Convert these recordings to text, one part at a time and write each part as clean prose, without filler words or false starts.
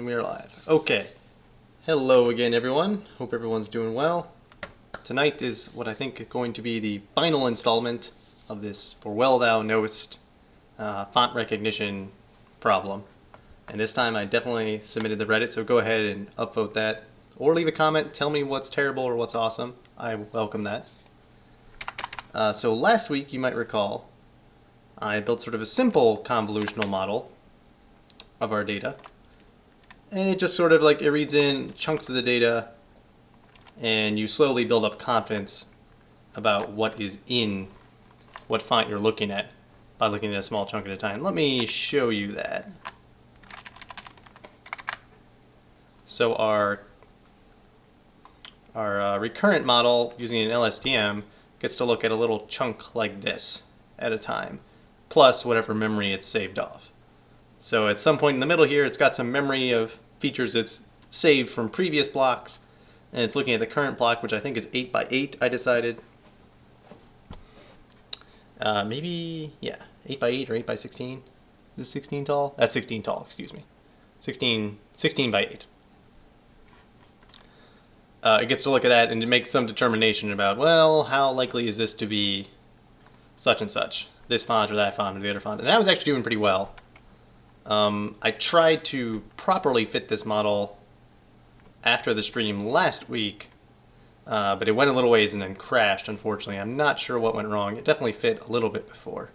we are live. Okay. Hello again, everyone. Hope everyone's doing well. Tonight is what I think is going to be the final installment of this For Well Thou Knowest font recognition problem. And this time I definitely submitted the Reddit, so go ahead and upvote that. Or leave a comment, tell me what's terrible or what's awesome. I welcome that. So last week, you might recall, I built sort of a simple convolutional model of our data. And it just sort of like, it reads in chunks of the data, and you slowly build up confidence about what is in what font you're looking at by looking at a small chunk at a time. Let me show you that. So our recurrent model using an LSTM gets to look at a little chunk like this at a time, plus whatever memory it's saved off. So at some point in the middle here, it's got some memory of features it's saved from previous blocks, and it's looking at the current block, which I think is 8 by 8, I decided. Maybe, yeah, 8 by 8 or 8 by 16. Is this 16 tall? That's 16 tall, excuse me. 16 by 8. It gets to look at that and to make some determination about, well, how likely is this to be such and such, this font or that font or the other font. And that was actually doing pretty well. I tried to properly fit this model after the stream last week, but it went a little ways and then crashed, unfortunately. I'm not sure what went wrong. It definitely fit a little bit before.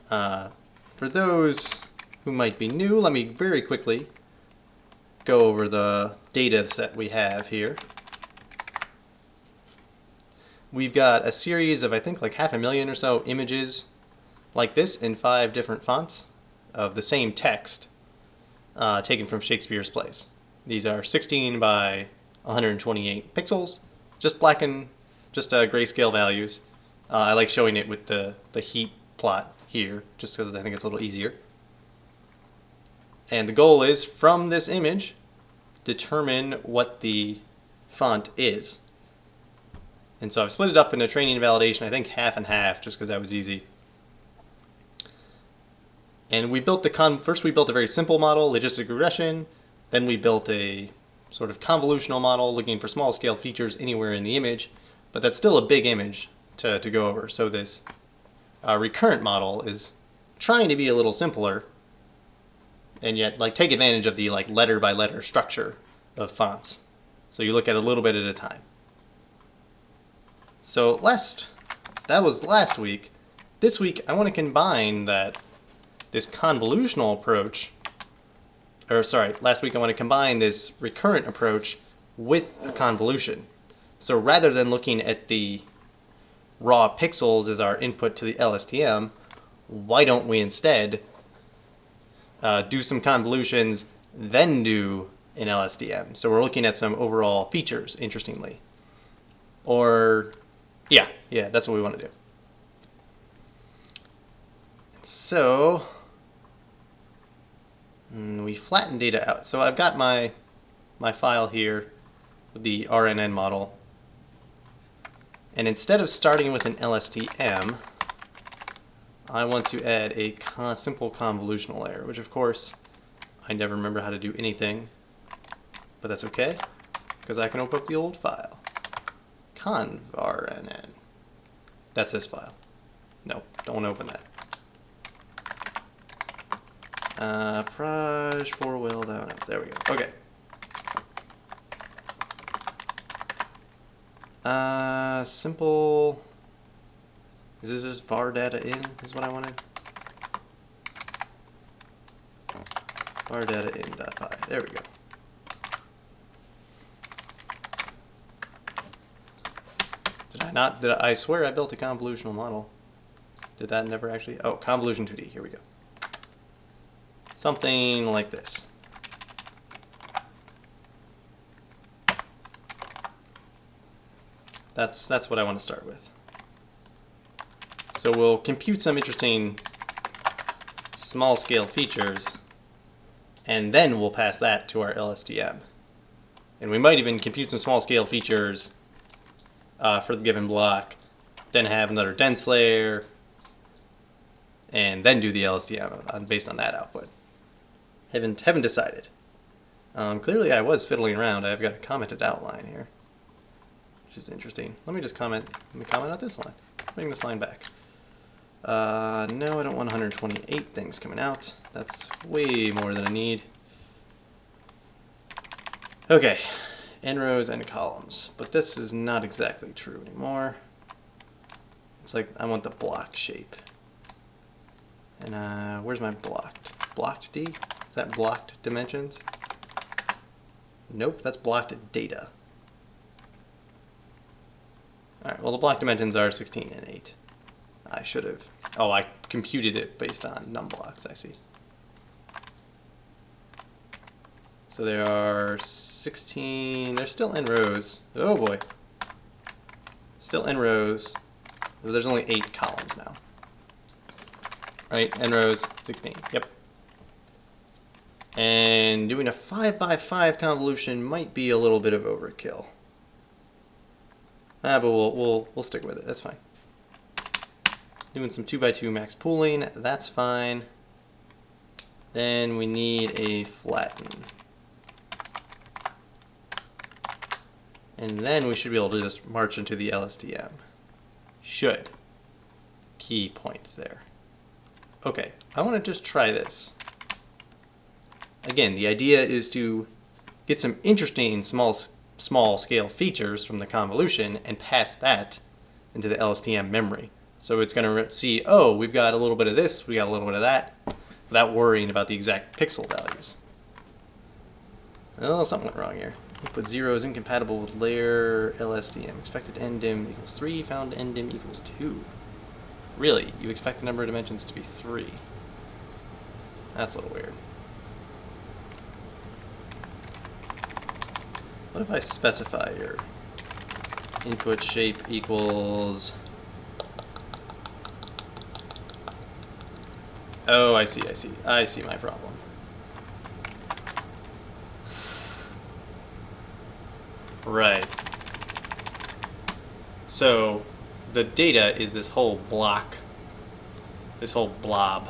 For those who might be new, let me very quickly go over the data set we have here. We've got a series of, I think, like 500,000 or so images like this in 5 different fonts of the same text taken from Shakespeare's plays. These are 16 by 128 pixels, just grayscale values. I like showing it with the heat plot here, just because I think it's a little easier. And the goal is, from this image, determine what the font is. And so I've split it up into training and validation, I think half and half, just because that was easy. And we built first we built a very simple model, logistic regression. Then we built a sort of convolutional model looking for small scale features anywhere in the image. But that's still a big image to go over. So this recurrent model is trying to be a little simpler, and yet take advantage of the letter by letter structure of fonts. So you look at a little bit at a time. So that was last week. This week I want to combine this convolutional approach, last week I want to combine this recurrent approach with a convolution. So rather than looking at the raw pixels as our input to the LSTM, why don't we instead do some convolutions, then do an LSTM? So we're looking at some overall features, interestingly. Or, yeah, that's what we want to do. So we flatten data out. So I've got my file here with the RNN model. And instead of starting with an LSTM, I want to add a simple convolutional layer, which of course I never remember how to do anything, but that's okay, because I can open up the old file. conv.rnn. That's this file. No, don't open that. Proj for well down. There we go. Okay. Simple. Is this just var data in? Is what I wanted. Var data in.py. There we go. I swear I built a convolutional model. Did that never actually? Oh, convolution 2D. Here we go. Something like this. That's what I want to start with. So we'll compute some interesting small scale features, and then we'll pass that to our LSTM. And we might even compute some small scale features for the given block, then have another dense layer, and then do the LSTM based on that output. Haven't decided. Clearly I was fiddling around. I've got a commented outline here, which is interesting. Let me comment on this line. Bring this line back. No, I don't want 128 things coming out. That's way more than I need. Okay, n rows and columns, but this is not exactly true anymore. It's like I want the block shape. And where's my blocked D? Is that blocked dimensions? Nope, that's blocked data. Alright, well the block dimensions are 16 and 8. I should have. Oh, I computed it based on num blocks, I see. So there are 16, there's still n rows. Oh boy. Still n rows. There's only 8 columns now. Right, n rows, 16, yep. And doing a 5x5 convolution might be a little bit of overkill. But we'll stick with it, that's fine. Doing some 2x2 max pooling, that's fine. Then we need a flatten. And then we should be able to just march into the LSTM. Should. Key point there. Okay, I want to just try this. Again, the idea is to get some interesting small scale features from the convolution and pass that into the LSTM memory. So it's going to see, oh, we've got a little bit of this, we got a little bit of that, without worrying about the exact pixel values. Oh, something went wrong here. Input 0 is incompatible with layer LSTM. Expected ndim equals 3, found ndim equals 2. Really? You expect the number of dimensions to be 3? That's a little weird. What if I specify your input shape equals... Oh, I see my problem. Right. So the data is this whole block, this whole blob.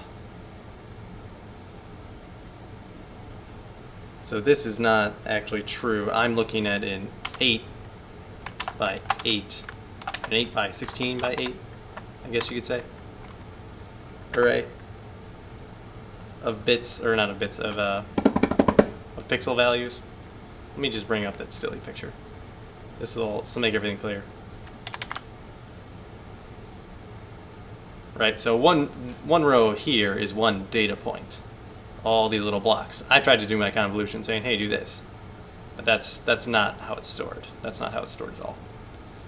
So this is not actually true. I'm looking at an 8 by 8, an 8 by 16 by 8, I guess you could say. Array of bits, or not of bits, of pixel values. Let me just bring up that silly picture. This will make everything clear. Right, so one row here is one data point. All these little blocks. I tried to do my convolution saying, hey, do this. But that's not how it's stored. That's not how it's stored at all.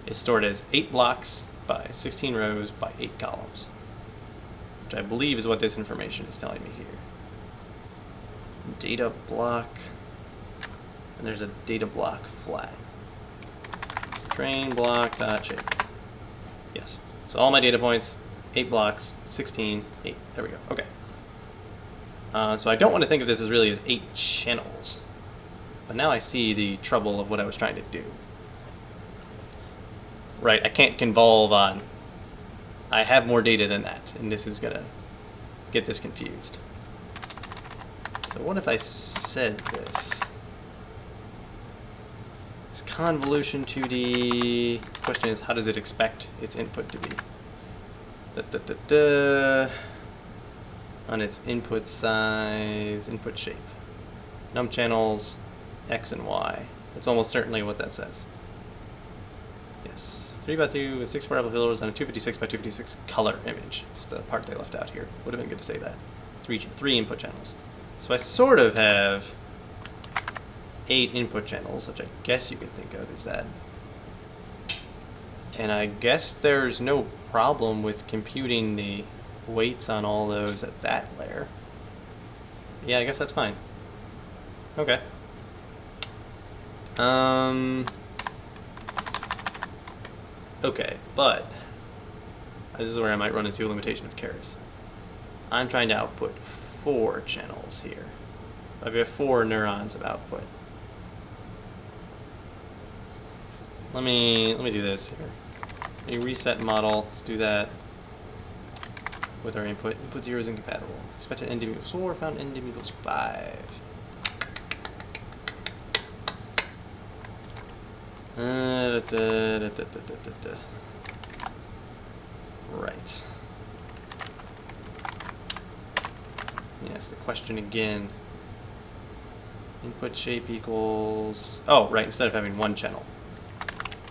It's stored as 8 blocks by 16 rows by 8 columns. Which I believe is what this information is telling me here. Data block. And there's a data block flat. So train block dot shape. Yes. So all my data points, 8 blocks, 16, 8. There we go. Okay. So I don't want to think of this as really as 8 channels. But now I see the trouble of what I was trying to do. Right, I can't convolve on... I have more data than that, and this is going to get this confused. So what if I said this? This convolution 2D... Question is, how does it expect its input to be? On its input size, input shape. Num channels, X and Y. That's almost certainly what that says. Yes, 3x2 with 6 variable pillars and a 256 by 256 color image. It's the part they left out here. Would have been good to say that. Three input channels. So I sort of have 8 input channels, which I guess you could think of as that. And I guess there's no problem with computing the weights on all those at that layer. Yeah, I guess that's fine. Okay. Okay, but this is where I might run into a limitation of Keras. I'm trying to output 4 channels here. I've got 4 neurons of output. Let me do this here. Let me reset model. Let's do that with our input. Input 0 is incompatible. Expected ndim equals 4, found ndim equals 5. Right. Yes, the question again. Input shape equals... Oh, right, instead of having one channel.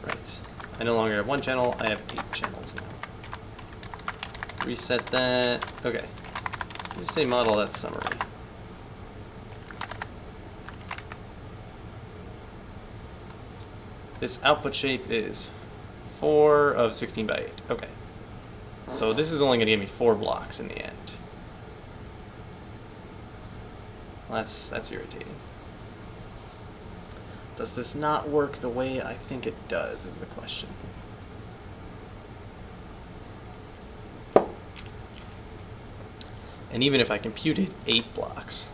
Right. I no longer have one channel, I have 8 channels now. Reset that. Okay. Just say model, that's summary. This output shape is 4 of 16 by 8. Okay. So this is only going to give me 4 blocks in the end. Well, that's irritating. Does this not work the way I think it does, is the question. And even if I computed 8 blocks,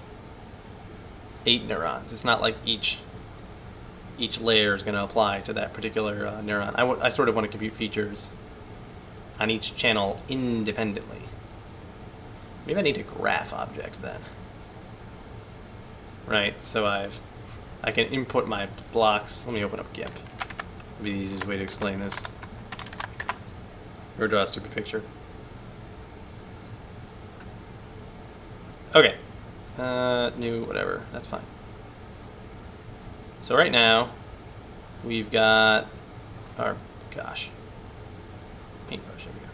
8 neurons, it's not like each layer is going to apply to that particular neuron. I sort of want to compute features on each channel independently. Maybe I need a graph object then. Right, so I can input my blocks. Let me open up GIMP. It'll be the easiest way to explain this. Or draw a stupid picture. Okay. New whatever. That's fine. So right now, we've got our, gosh, paintbrush, there we go.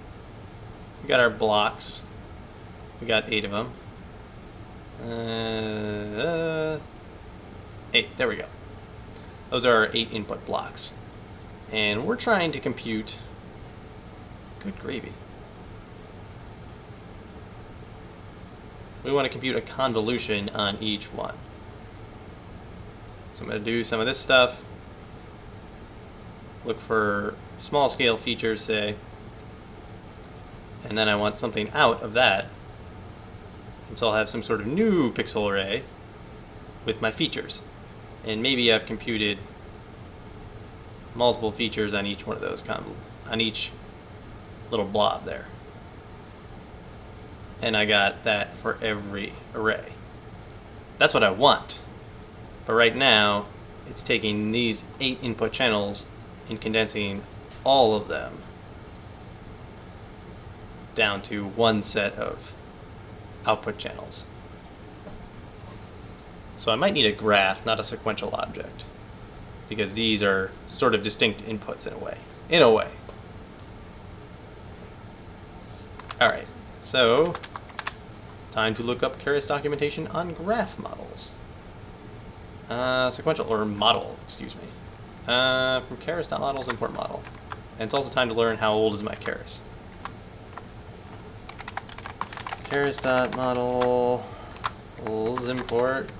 We got our blocks. We got 8 of them. 8, there we go. Those are our 8 input blocks. And we're trying to compute, good gravy. We want to compute a convolution on each one. So I'm going to do some of this stuff. Look for small scale features, say. And then I want something out of that. And so I'll have some sort of new pixel array with my features. And maybe I've computed multiple features on each one of those on each little blob there. And I got that for every array. That's what I want. But right now, it's taking these 8 input channels and condensing all of them down to one set of output channels. So I might need a graph, not a sequential object, because these are sort of distinct inputs in a way. Alright, so time to look up Keras documentation on graph models. Sequential, or model, excuse me. From Keras.models, import model. And it's also time to learn how old is my Keras. Keras.models, import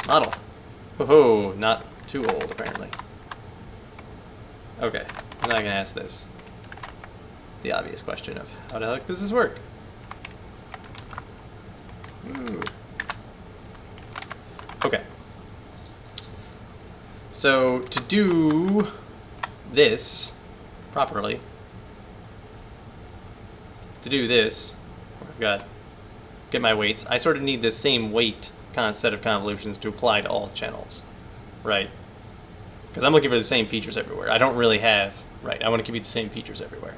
model. Whoa, not too old apparently. Okay, now I can ask this. The obvious question of how the heck does this work? Okay. So to do this properly, I've got get my weights. I sort of need this same weight set of convolutions to apply to all channels, right? Because I'm looking for the same features everywhere. I don't really have, right, I want to compute the same features everywhere.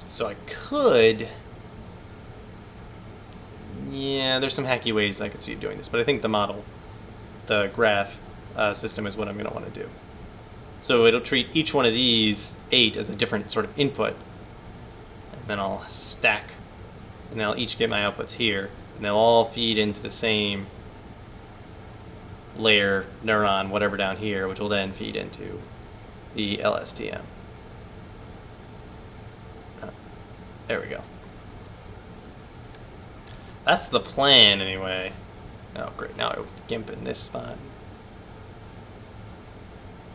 So I could, yeah, there's some hacky ways I could see doing this, but I think the graph system is what I'm going to want to do. So it'll treat each one of these 8 as a different sort of input, and then I'll stack, and they'll each get my outputs here, and they'll all feed into the same layer, neuron, whatever down here, which will then feed into the LSTM. There we go. That's the plan, anyway. Oh, great. Now I open GIMP in this spot.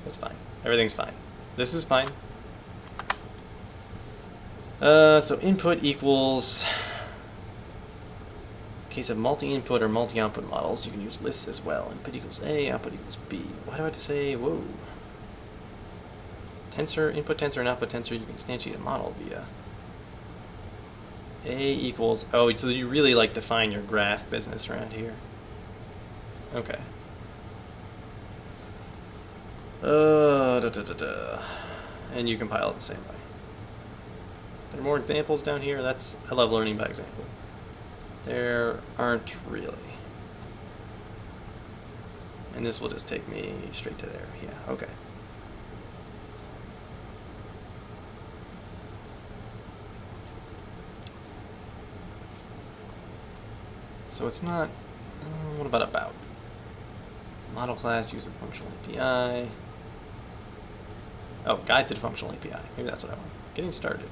That's fine. Everything's fine. This is fine. So input equals... In case of multi-input or multi-output models, you can use lists as well. Input equals A, output equals B. Why do I have to say, whoa? Tensor, input tensor, and output tensor, you can instantiate a model via... A equals... Oh, so you really like define your graph business around here. Okay. And you compile it the same way. There are more examples down here. I love learning by example. There aren't really. And this will just take me straight to there. Yeah, okay. So it's not, what about? Model class, use of functional API. Oh, guide to the functional API. Maybe that's what I want. Getting started.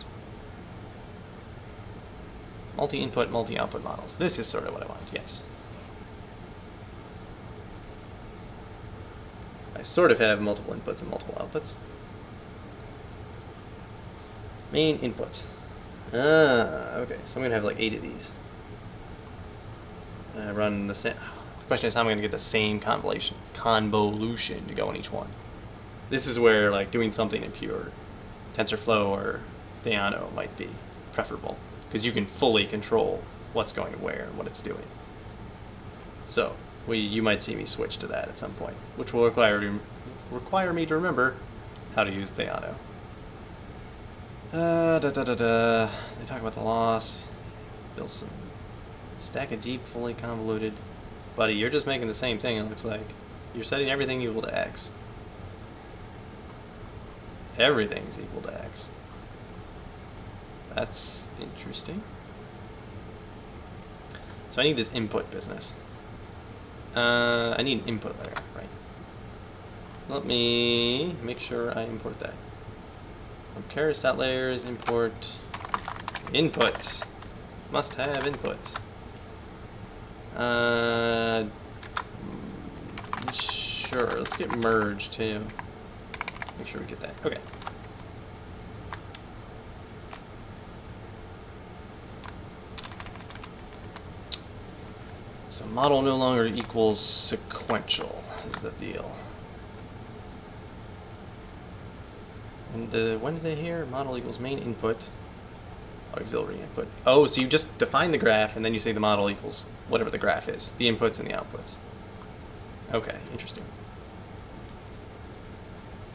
Multi-input, multi-output models. This is sort of what I want, yes. I sort of have multiple inputs and multiple outputs. Main input. Okay, so I'm going to have like 8 of these. I run the same. The question is how I'm going to get the same convolution to go in each one. This is where like doing something in pure TensorFlow or Theano might be preferable, because you can fully control what's going to where and what it's doing. So you might see me switch to that at some point, which will require me to remember how to use Theano. They talk about the loss. Build some stack a deep, fully convoluted. Buddy, you're just making the same thing, it looks like. You're setting everything equal to x. Everything's equal to x. That's interesting. So I need this input business. I need an input layer, right? Let me make sure I import that. From keras.layers, import input. Must have input. Sure, let's get merge too. Make sure we get that. Okay. So model no longer equals sequential is the deal. And when did they hear? Model equals main input, auxiliary input. Oh, so you just define the graph and then you say the model equals whatever the graph is, the inputs and the outputs. Okay, interesting.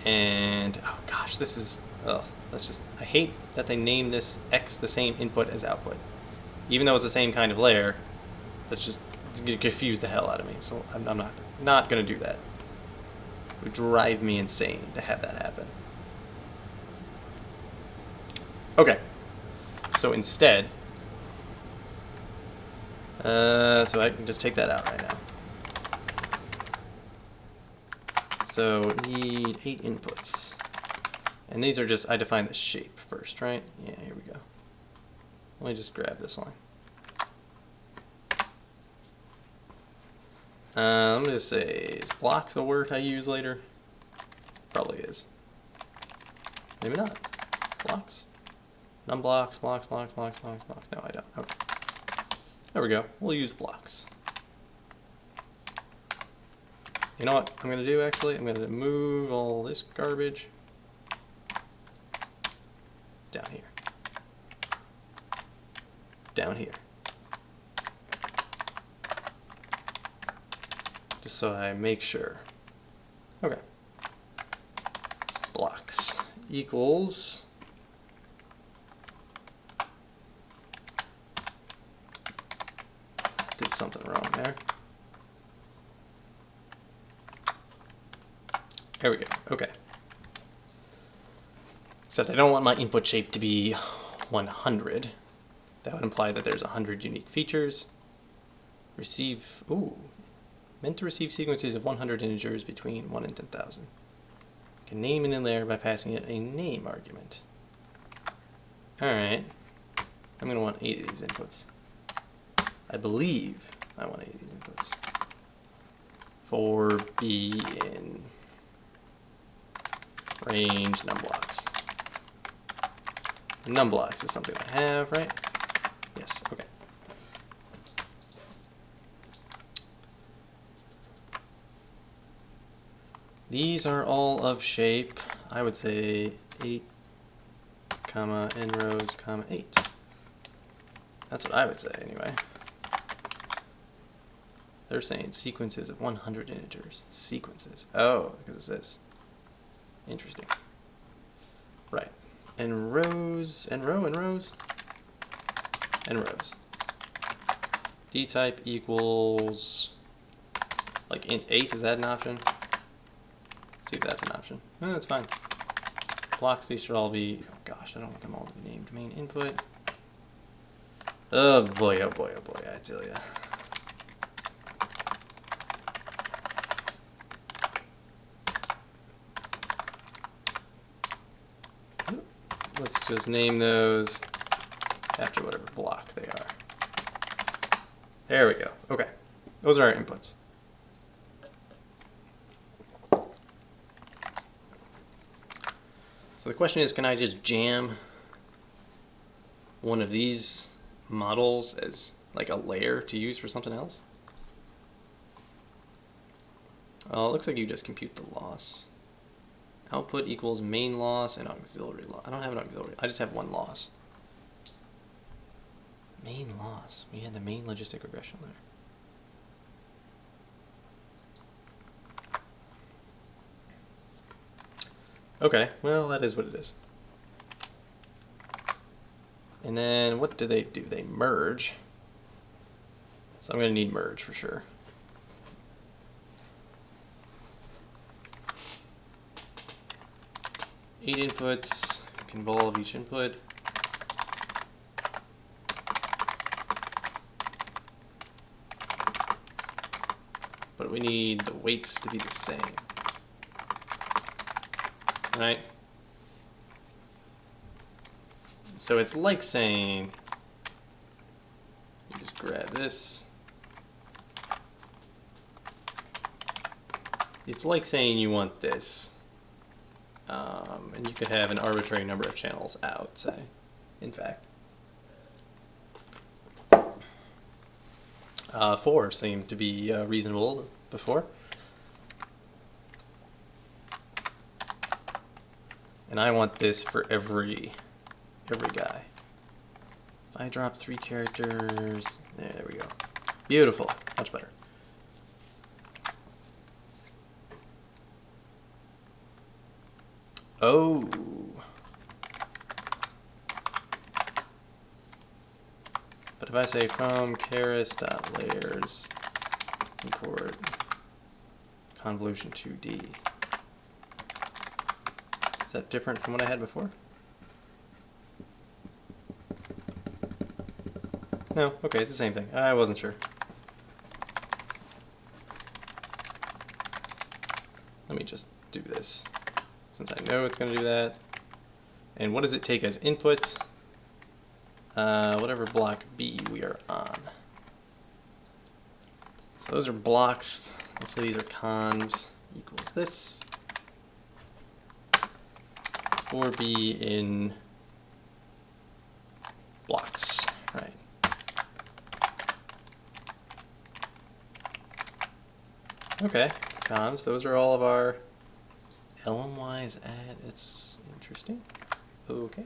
And, oh gosh, this is, that's just, I hate that they name this X the same input as output. Even though it's the same kind of layer, that's just, it's going to confuse the hell out of me. So I'm not going to do that. It would drive me insane to have that happen. Okay, so instead, so I can just take that out right now. So need 8 inputs. And these are just, I define the shape first, right? Yeah, here we go. Let me just grab this line. I'm going to say, is blocks a word I use later? Probably is. Maybe not. Blocks? Num-blocks, blocks. No, I don't. Okay. There we go. We'll use blocks. You know what I'm going to do, actually? I'm going to move all this garbage down here. Down here. Just so I make sure. Okay. Blocks equals did something wrong there. There we go. Okay. Except I don't want my input shape to be 100. That would imply that there's 100 unique features. Receive, meant to receive sequences of 100 integers between 1 and 10,000. Can name it in there by passing it a name argument. Alright. I'm going to want 8 of these inputs. I believe I want 8 of these inputs. For B in range num-blocks. Num-blocks is something I have, right? Yes, okay. These are all of shape, I would say 8, comma, n rows, comma, 8. That's what I would say anyway. They're saying sequences of 100 integers. Sequences. Oh, because it's this. Interesting. Right. And rows, and rows, and rows. D type equals, like int 8, is that an option? See if that's an option. No, that's fine. Blocks, these should all be, oh gosh, I don't want them all to be named. Main input. Oh boy, oh boy, oh boy, I tell ya. Let's just name those after whatever block they are. There we go. Okay. Those are our inputs. So the question is, can I just jam one of these models as like a layer to use for something else? It looks like you just compute the loss. Output equals main loss and auxiliary loss. I don't have an auxiliary. I just have one loss. Main loss. We had the main logistic regression layer. Okay, well, that is what it is. And then what do? They merge. So I'm going to need merge for sure. Eight inputs, convolve each input. But we need the weights to be the same. Right? So it's like saying, you just grab this. It's like saying you want this. And you could have an arbitrary number of channels out, say, in fact. 4 seemed to be reasonable before. And I want this for every guy. If I drop 3 characters, there we go. Beautiful, much better. Oh. But if I say from keras.layers import convolution 2D, is that different from what I had before? No, okay, it's the same thing. I wasn't sure. Let me just do this, since I know it's going to do that. And what does it take as input? Whatever block B we are on. So those are blocks. Let's say these are convs equals this. 4B in blocks, right? Okay, convs, those are all of our LMY's add. It's interesting. Okay.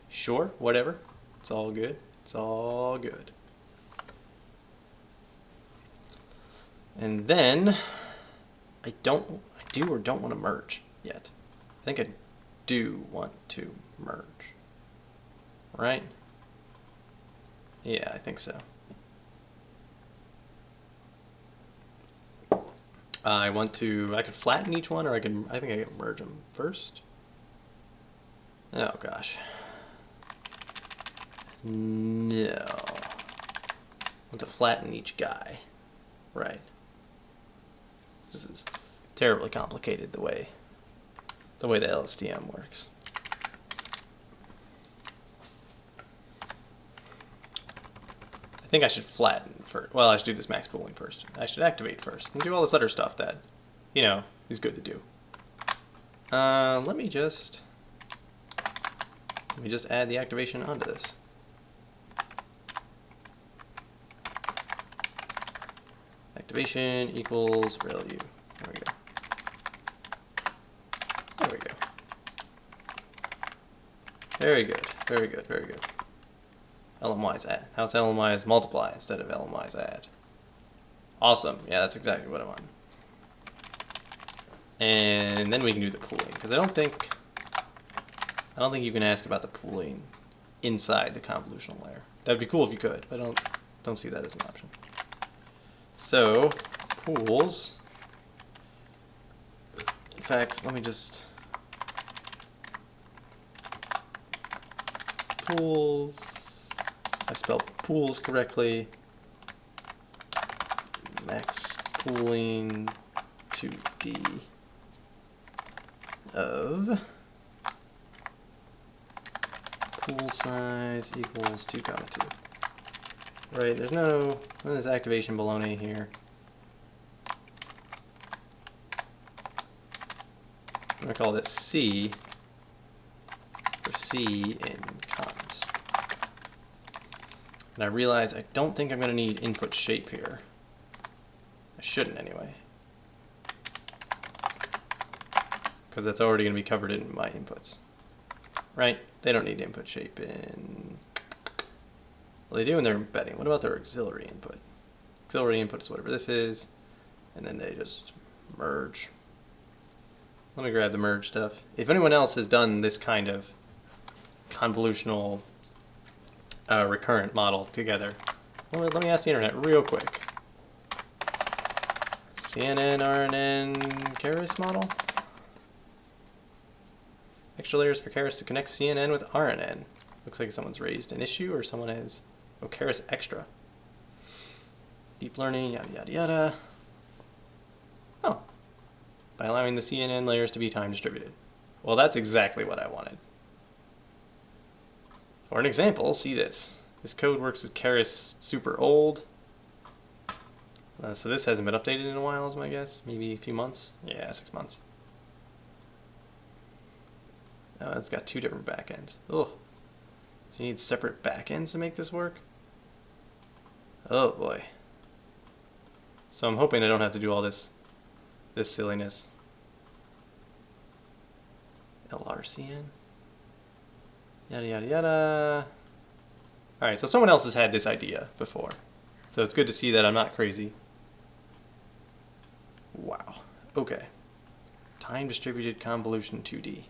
Sure, whatever. It's all good. It's all good. And then I do or don't want to merge yet. I think I do want to merge. Right? Yeah, I think so. I could flatten each one, or I think I can merge them first. Oh gosh. No. I want to flatten each guy. Right. This is terribly complicated the way the LSTM works. I think I should flatten first. Well, I should do this max pooling first. I should activate first and do all this other stuff that, you know, is good to do. Let me just add the activation onto this. Activation equals ReLU. There we go. There we go. Very good. Very good. Very good. LMY's add. Now it's LMY's multiply instead of LMY's add. Awesome. Yeah, that's exactly what I want. And then we can do the pooling, because I don't think you can ask about the pooling inside the convolutional layer. That'd be cool if you could, but I don't see that as an option. So pools. In fact, let me just pools. I spelled pools correctly. Max pooling 2D of pool size equals 2, 2. Right, there's none of this activation baloney here. I'm going to call this C for C in comms. And I realize I don't think I'm going to need input shape here. I shouldn't anyway, because that's already going to be covered in my inputs. Right? They don't need input shape in... Well, they do in their embedding. What about their auxiliary input? Auxiliary input is whatever this is, and then they just merge. Let me grab the merge stuff. If anyone else has done this kind of convolutional recurrent model together, well, let me ask the internet real quick. CNN, RNN, Keras model? Extra layers for Keras to connect CNN with RNN. Looks like someone's raised an issue or someone has... Oh, Keras extra. Deep learning, yada yada yada. Oh. By allowing the CNN layers to be time distributed. Well, that's exactly what I wanted. For an example, see this. This code works with Keras super old. So this hasn't been updated in a while, is my guess. Maybe a few months? Yeah, 6 months. It's got 2 different backends. Ugh. So you need separate backends to make this work? Oh boy. So I'm hoping I don't have to do all this silliness. LRCN? Yada yada yada. Alright, so someone else has had this idea before. So it's good to see that I'm not crazy. Wow. Okay. Time distributed convolution 2D.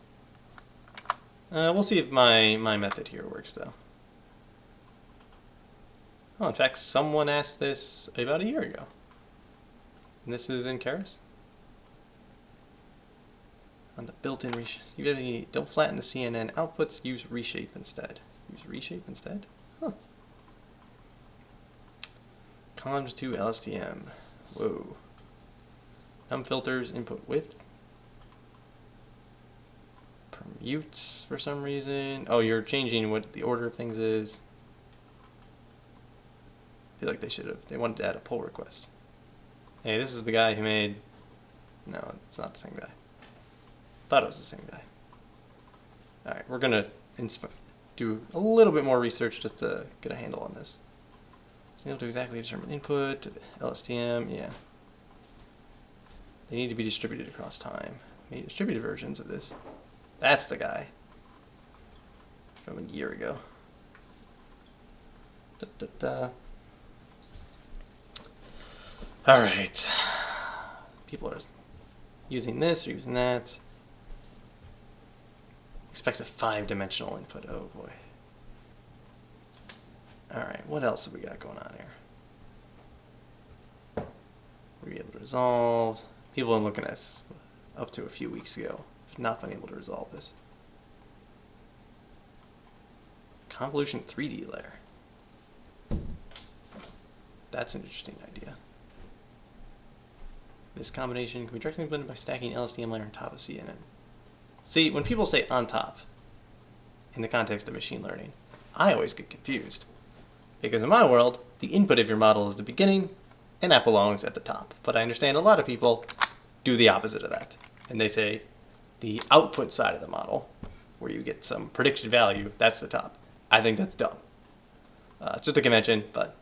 We'll see if my method here works though. Oh, in fact, someone asked this about a year ago. And this is in Keras. On the built-in reshape. You don't flatten the CNN outputs, use reshape instead. Use reshape instead? Huh. Conv to LSTM. Whoa. Num filters input width. Permutes for some reason. Oh, you're changing what the order of things is. I feel like they wanted to add a pull request. Hey, this is the guy who made... No, it's not the same guy. Thought it was the same guy. Alright, we're going to do a little bit more research just to get a handle on this. So able to exactly determine input, LSTM, yeah. They need to be distributed across time. Made distributed versions of this. That's the guy. From a year ago. Alright. People are using this or using that. Expects a 5-dimensional input. Oh boy. Alright, what else have we got going on here? Were you able to resolve? People have been looking at this up to a few weeks ago. Have not been able to resolve this. Convolution 3D layer. That's an interesting idea. This combination can be directly implemented by stacking LSTM layer on top of CNN. See, when people say on top, in the context of machine learning, I always get confused. Because in my world, the input of your model is the beginning, and that belongs at the top. But I understand a lot of people do the opposite of that. And they say the output side of the model, where you get some predicted value, that's the top. I think that's dumb. It's just a convention, but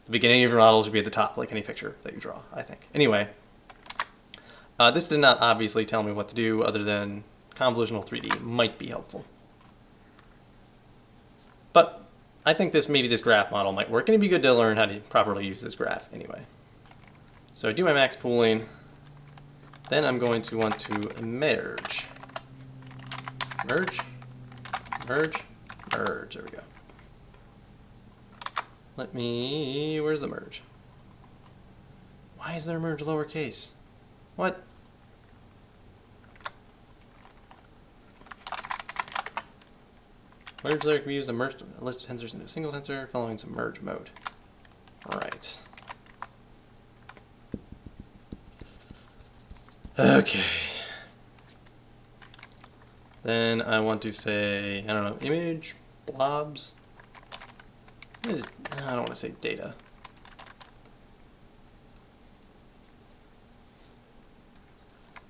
the beginning of your model should be at the top, like any picture that you draw, I think. Anyway, this did not obviously tell me what to do other than convolutional 3D might be helpful. But I think maybe this graph model might work, and it'd be good to learn how to properly use this graph anyway. So I do my max pooling. Then I'm going to want to merge. Merge, merge, merge. There we go. Where's the merge? Why is there merge lowercase? What? Merge layer can be used to merge a list of tensors into a single tensor following some merge mode. Alright. Okay. Then I want to say, I don't know, image, blobs. I don't want to say data.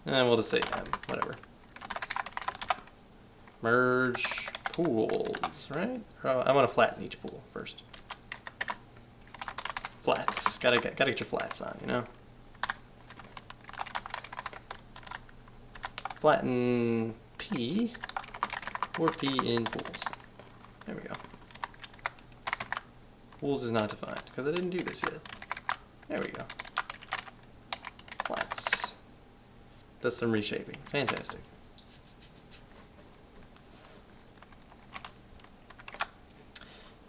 We'll just say M, whatever. Merge pools, right? I want to flatten each pool first. Flats. Gotta get your flats on, you know? Flatten P or P in pools. There we go. Pools is not defined because I didn't do this yet. There we go. Flats. That's some reshaping. Fantastic.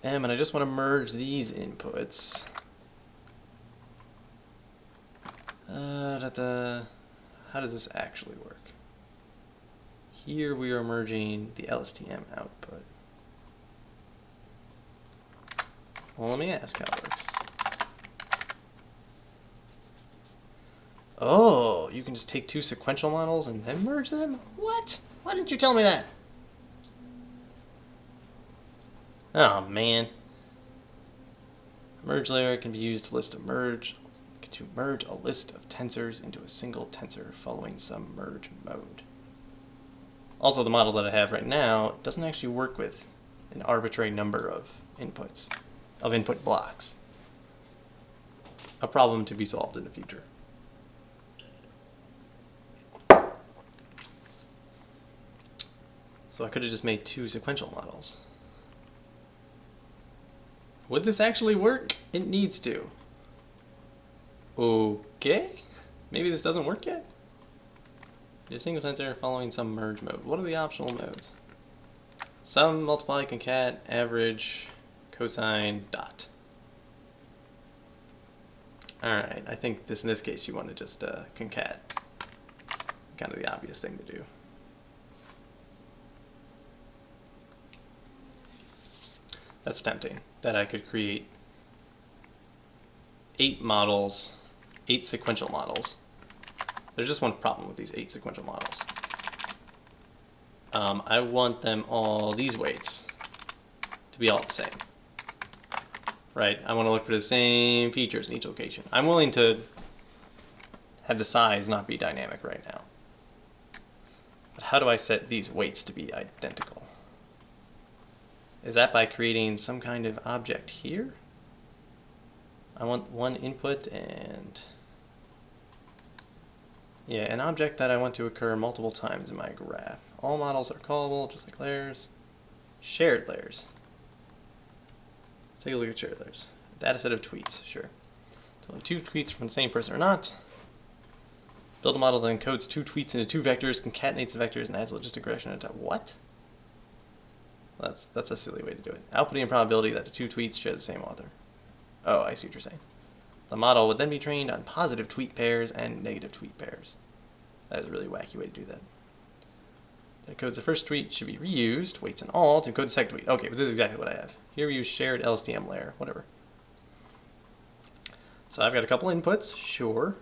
And I just want to merge these inputs. How does this actually work? Here we are merging the LSTM output. Well, let me ask how it works. Oh, you can just take two sequential models and then merge them? What? Why didn't you tell me that? Oh, man. A merge layer can be used to merge a list of tensors into a single tensor following some merge mode. Also, the model that I have right now doesn't actually work with an arbitrary number of inputs, of input blocks. A problem to be solved in the future. So I could have just made two sequential models. Would this actually work? It needs to. Okay. Maybe this doesn't work yet? A single tensor following some merge mode. What are the optional modes? Sum, multiply, concat, average, cosine, dot. Alright, I think in this case you want to just concat. Kind of the obvious thing to do. That's tempting, that I could create 8 models, 8 sequential models. There's just one problem with these 8 sequential models. I want them all, these weights, to be all the same. Right? I want to look for the same features in each location. I'm willing to have the size not be dynamic right now. But how do I set these weights to be identical? Is that by creating some kind of object here? I want one input and... yeah, an object that I want to occur multiple times in my graph. All models are callable, just like layers. Shared layers. Take a look at shared layers. Data set of tweets, sure. Telling 2 tweets from the same person or not. Build a model that encodes 2 tweets into 2 vectors, concatenates the vectors, and adds logistic regression into what? That's a silly way to do it. Outputting a probability that the 2 tweets share the same author. Oh, I see what you're saying. The model would then be trained on positive tweet pairs and negative tweet pairs. That is a really wacky way to do that. That encodes the first tweet should be reused, weights and all, to encode the second tweet. Okay, but this is exactly what I have. Here we use shared LSTM layer, whatever. So I've got a couple inputs, sure.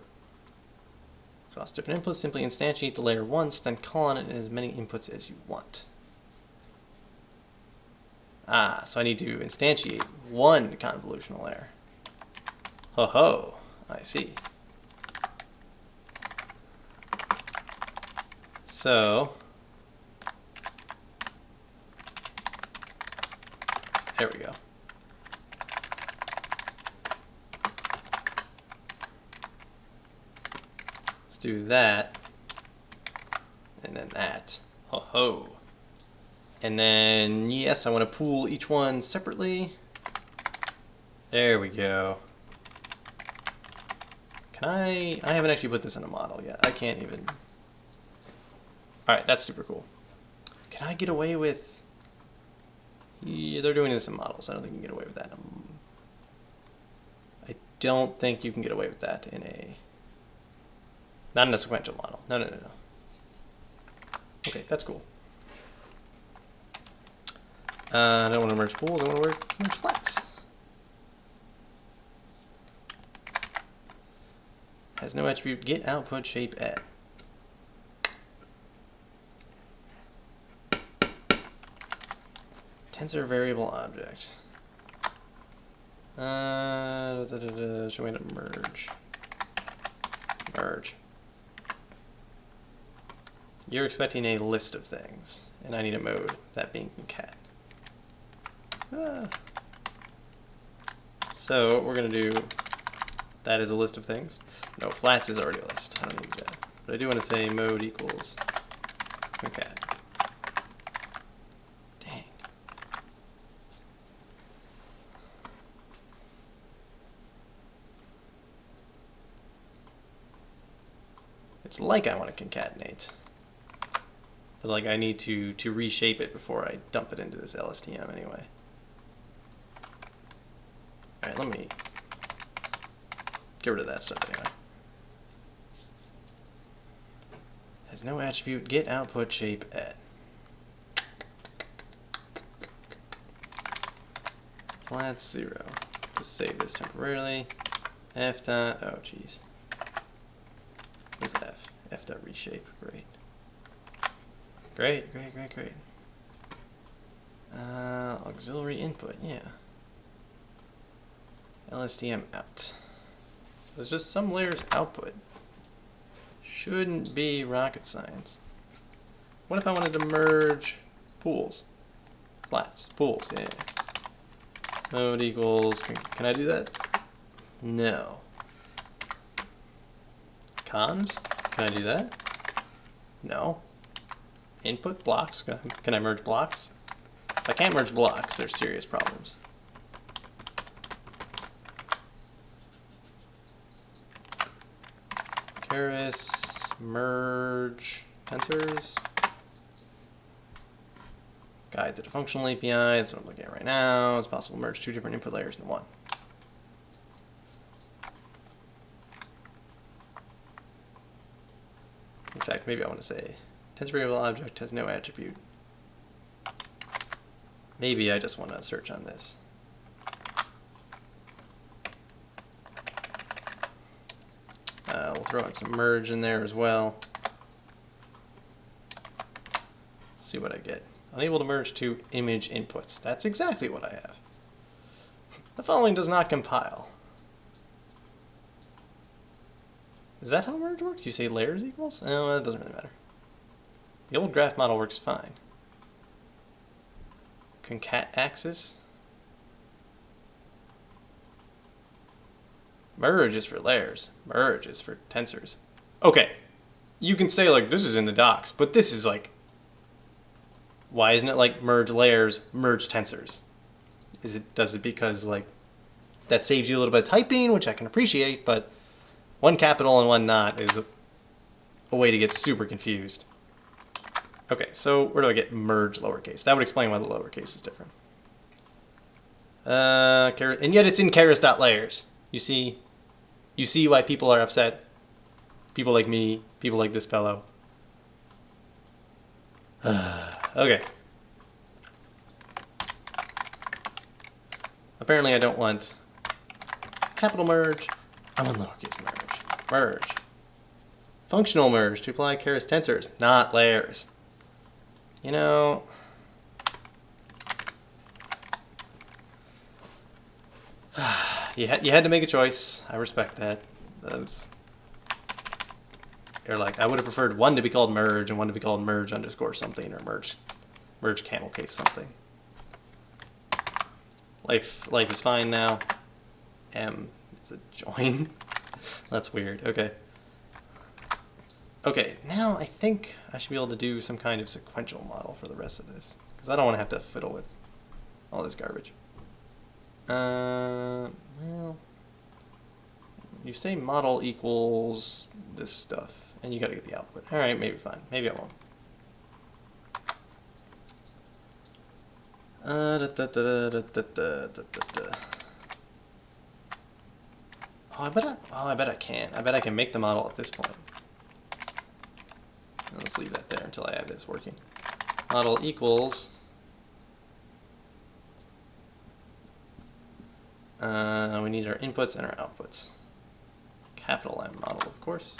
Across different inputs, simply instantiate the layer once, then call on it in as many inputs as you want. Ah, so I need to instantiate one convolutional layer. Ho ho, I see. So, there we go. Let's do that, and then that. Ho ho. And then, yes, I want to pool each one separately. There we go. Can I haven't actually put this in a model yet. I can't even. Alright, that's super cool. Can I get away with... Yeah, they're doing this in models. I don't think you can get away with that. I don't think you can get away with that in a... Not in a sequential model. No. Okay, that's cool. I don't want to merge pools. I want to merge flats. Has no attribute. Get output shape add. Tensor variable object. Show me to merge. Merge. You're expecting a list of things, and I need a mode, that being concat. So what we're going to do, that is a list of things. No, flats is already a list. I don't need that. But I do want to say mode equals concat. Dang. It's like I want to concatenate. But like I need to reshape it before I dump it into this LSTM anyway. Alright, let me get rid of that stuff anyway. Has no attribute, get output shape add. Flat 0. Just save this temporarily. F dot, oh geez. Where's F? F dot reshape, great. Great. Auxiliary input, yeah. LSTM out. So there's just some layers output. Shouldn't be rocket science. What if I wanted to merge pools? Flats, pools, yeah. Mode equals, can I do that? No. Cons, can I do that? No. Input blocks, can I merge blocks? If I can't merge blocks, there's serious problems. Keras, merge tensors. Guide to the functional API, that's what I'm looking at right now. It's possible to merge two different input layers into one. In fact, maybe I want to say tensor variable object has no attribute. Maybe I just want to search on this. We'll throw in some merge in there as well. See what I get. Unable to merge two image inputs. That's exactly what I have. The following does not compile. Is that how merge works? You say layers equals? Oh, that doesn't really matter. The old graph model works fine. Concat axis. Merge is for layers. Merge is for tensors. Okay, you can say like this is in the docs, but this is like, why isn't it like merge layers, merge tensors? Does it because like that saves you a little bit of typing, which I can appreciate, but one capital and one not is a way to get super confused. Okay, so where do I get merge lowercase? That would explain why the lowercase is different. And yet it's in keras.layers. You see why people are upset. People like me, people like this fellow. Okay. Apparently I don't want capital merge. I want lowercase merge. Merge. Functional merge to apply keras tensors, not layers. You know, you had to make a choice. I respect that. You're like, I would have preferred one to be called merge and one to be called merge underscore something or merge camel case something. Life is fine now. M is a join. That's weird. Okay. Okay, now I think I should be able to do some kind of sequential model for the rest of this, because I don't want to have to fiddle with all this garbage. Well, You say model equals this stuff, and you gotta get the output. Alright, maybe fine. Maybe I won't. I bet I can. I bet I can make the model at this point. Let's leave that there until I have this working. Model equals. We need our inputs and our outputs. Capital M model, of course.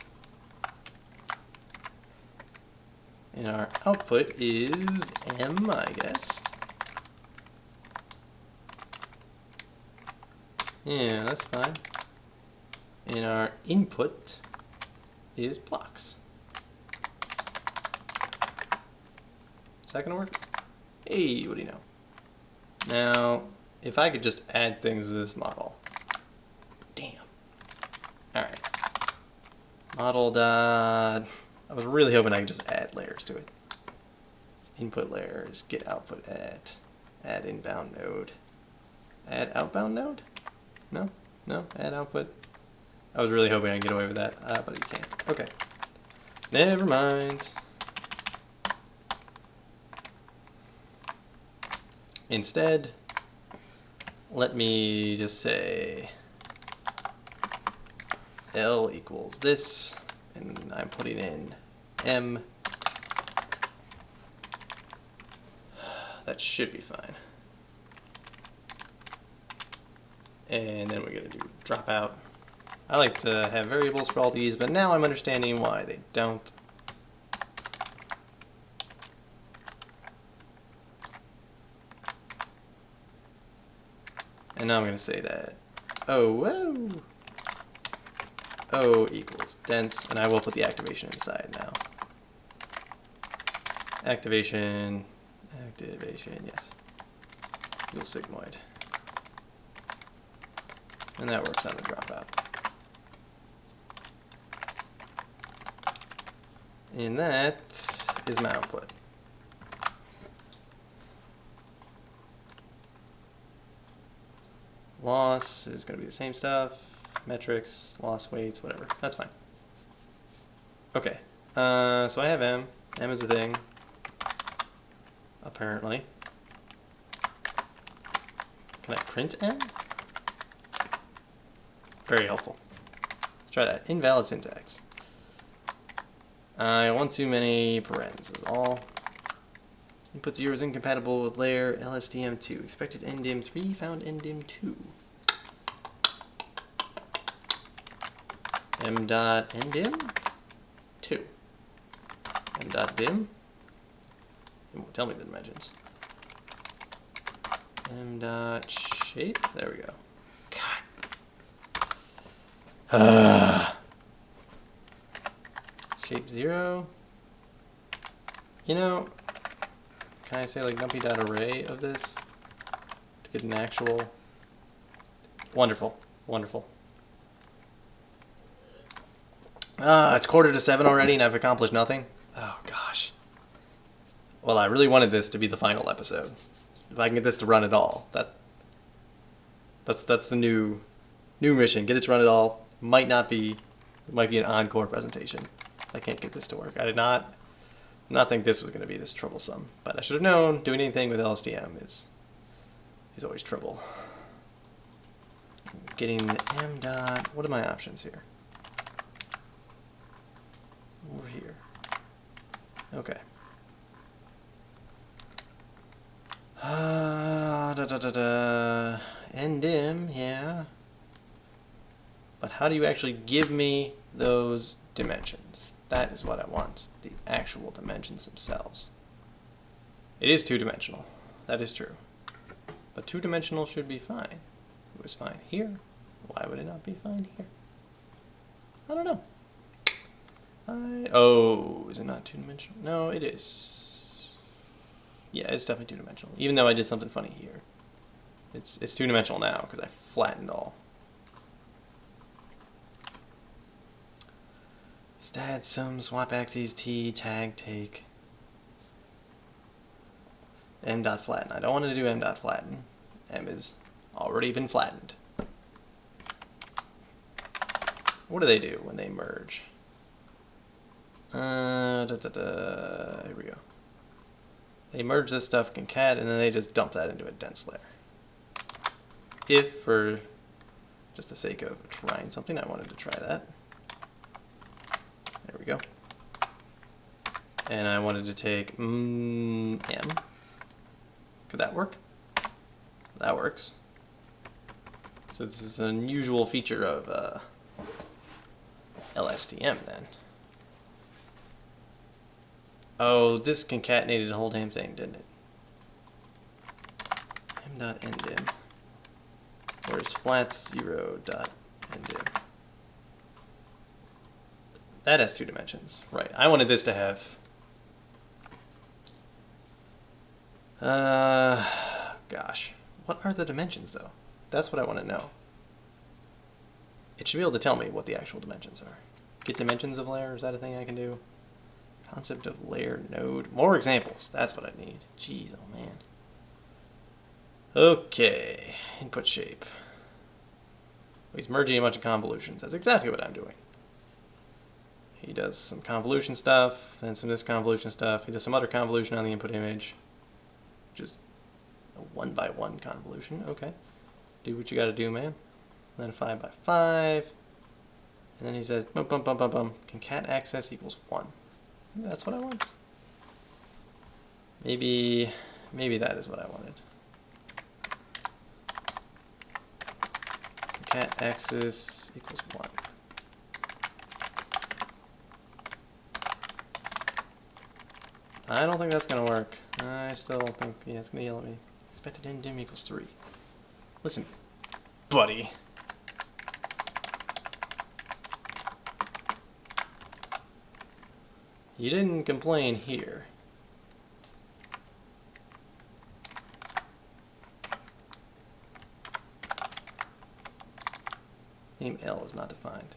And our output is M, I guess. Yeah, that's fine. And our input is blocks. Is that gonna work? Hey, what do you know? Now, if I could just add things to this model. Damn. Alright. Model dot. I was really hoping I could just add layers to it. Input layers, get output at, add inbound node. Add outbound node? No? No? Add output? I was really hoping I'd get away with that, but you can't. Okay. Never mind. Instead, let me just say L equals this, and I'm putting in M. That should be fine. And then we're going to do dropout. I like to have variables for all these, but now I'm understanding why they don't. And now I'm going to say that O equals dense, and I will put the activation inside now. Activation, yes. Equals sigmoid. And that works on the dropout. And that is my output. Loss is going to be the same stuff. Metrics, loss weights, whatever. That's fine. Okay. So I have M. M is a thing. Apparently. Can I print M? Very helpful. Let's try that. Invalid syntax. I want too many parens is all. Input 0 is incompatible with layer LSTM2. Expected ndim 3, found ndim 2. M dot ndim 2. M dot dim. It won't tell me the dimensions. M dot shape. There we go. God. Shape 0. You know, can I say like numpy.array of this to get an actual? Wonderful, wonderful. It's 6:45 already and I've accomplished nothing. Oh gosh. Well, I really wanted this to be the final episode. If I can get this to run at all, that's the new mission. Get it to run at all. Might be an encore presentation. I can't get this to work. I did not think this was going to be this troublesome, but I should have known doing anything with LSTM is always trouble. Getting the M dot. What are my options here? Over here. Okay. Ndim, yeah. But how do you actually give me those dimensions? That is what I want, the actual dimensions themselves. It is two-dimensional, that is true. But two-dimensional should be fine. It was fine here. Why would it not be fine here? I don't know. Oh, is it not two-dimensional? No, it is. Yeah, it's definitely two-dimensional. Even though I did something funny here. It's two-dimensional now because I flattened all. Stat, sum, swap axes, t, tag, take. M dot flatten. I don't want to do M dot flatten. M has already been flattened. what do they do when they merge? Here we go. They merge this stuff, concat, and then they just dump that into a dense layer. If, for just the sake of trying something, I wanted to try that. There we go. And I wanted to take M. Could that work? That works. So this is an unusual feature of LSTM then. Oh, this concatenated the whole damn thing, didn't it? m.ndim. Where's flat 0.ndim? That has 2 dimensions. Right. I wanted this to have... gosh. What are the dimensions, though? That's what I want to know. It should be able to tell me what the actual dimensions are. Get dimensions of layer? Is that a thing I can do? Concept of layer node. More examples. That's what I need. Jeez, oh man. Okay. Input shape. He's merging a bunch of convolutions. That's exactly what I'm doing. He does some convolution stuff, and some of this convolution stuff. He does some other convolution on the input image, which is a 1x1 convolution. Okay. Do what you gotta do, man. And then 5x5. And then he says, bum, bum, bum, bum, bum. Concat access equals 1. That's what I want. Maybe that is what I wanted. Concat access equals 1. I don't think that's going to work. I still don't think, yeah, it's going to yell at me. Expected ndim equals 3. Listen, buddy. You didn't complain here. Name L is not defined.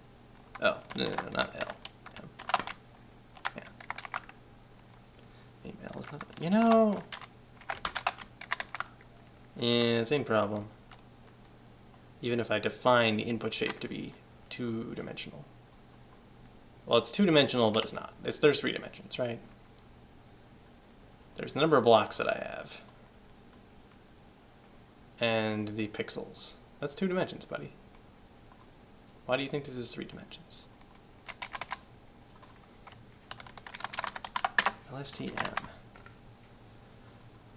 Oh, no, not L. M. Yeah. Name L is not defined. You know. Yeah, same problem. Even if I define the input shape to be 2-dimensional. Well, it's 2-dimensional, but it's not. There's 3 dimensions, right? There's the number of blocks that I have. And the pixels. That's 2 dimensions, buddy. Why do you think this is 3 dimensions? LSTM.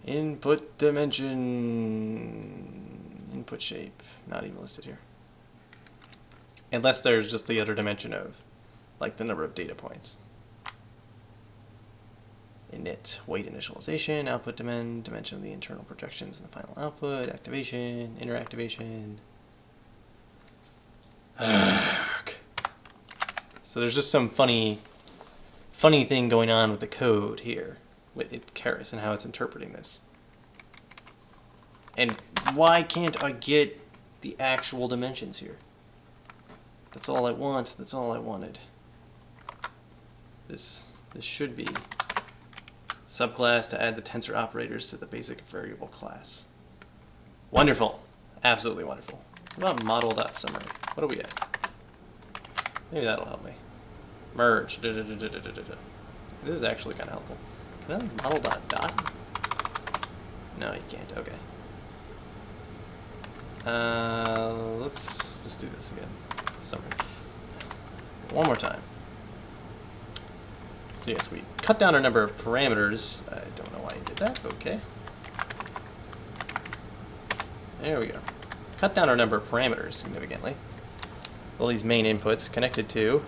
Input dimension. Input shape. Not even listed here. Unless there's just the other dimension of, like, the number of data points. Init, wait initialization, output dimension of the internal projections in the final output, activation, inner activation. So there's just some funny thing going on with the code here, with Keras and how it's interpreting this. And why can't I get the actual dimensions here? That's all I want. That's all I wanted. This should be subclass to add the tensor operators to the basic variable class. Wonderful. Absolutely wonderful. What about model.summary? What are we at? Maybe that'll help me. Merge. This is actually kind of helpful. Can I model.dot? No, you can't. Okay. Let's just do this again. Summary. One more time. So yes, we cut down our number of parameters. I don't know why I did that, but okay. There we go. Cut down our number of parameters significantly. All these main inputs connected to...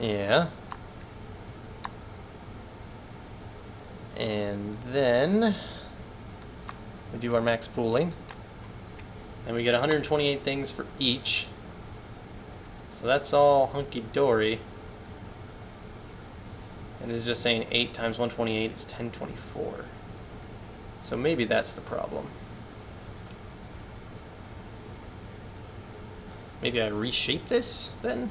Yeah. And then we do our max pooling. And we get 128 things for each. So that's all hunky-dory. And this is just saying 8 times 128 is 1024. So maybe that's the problem. Maybe I reshape this then?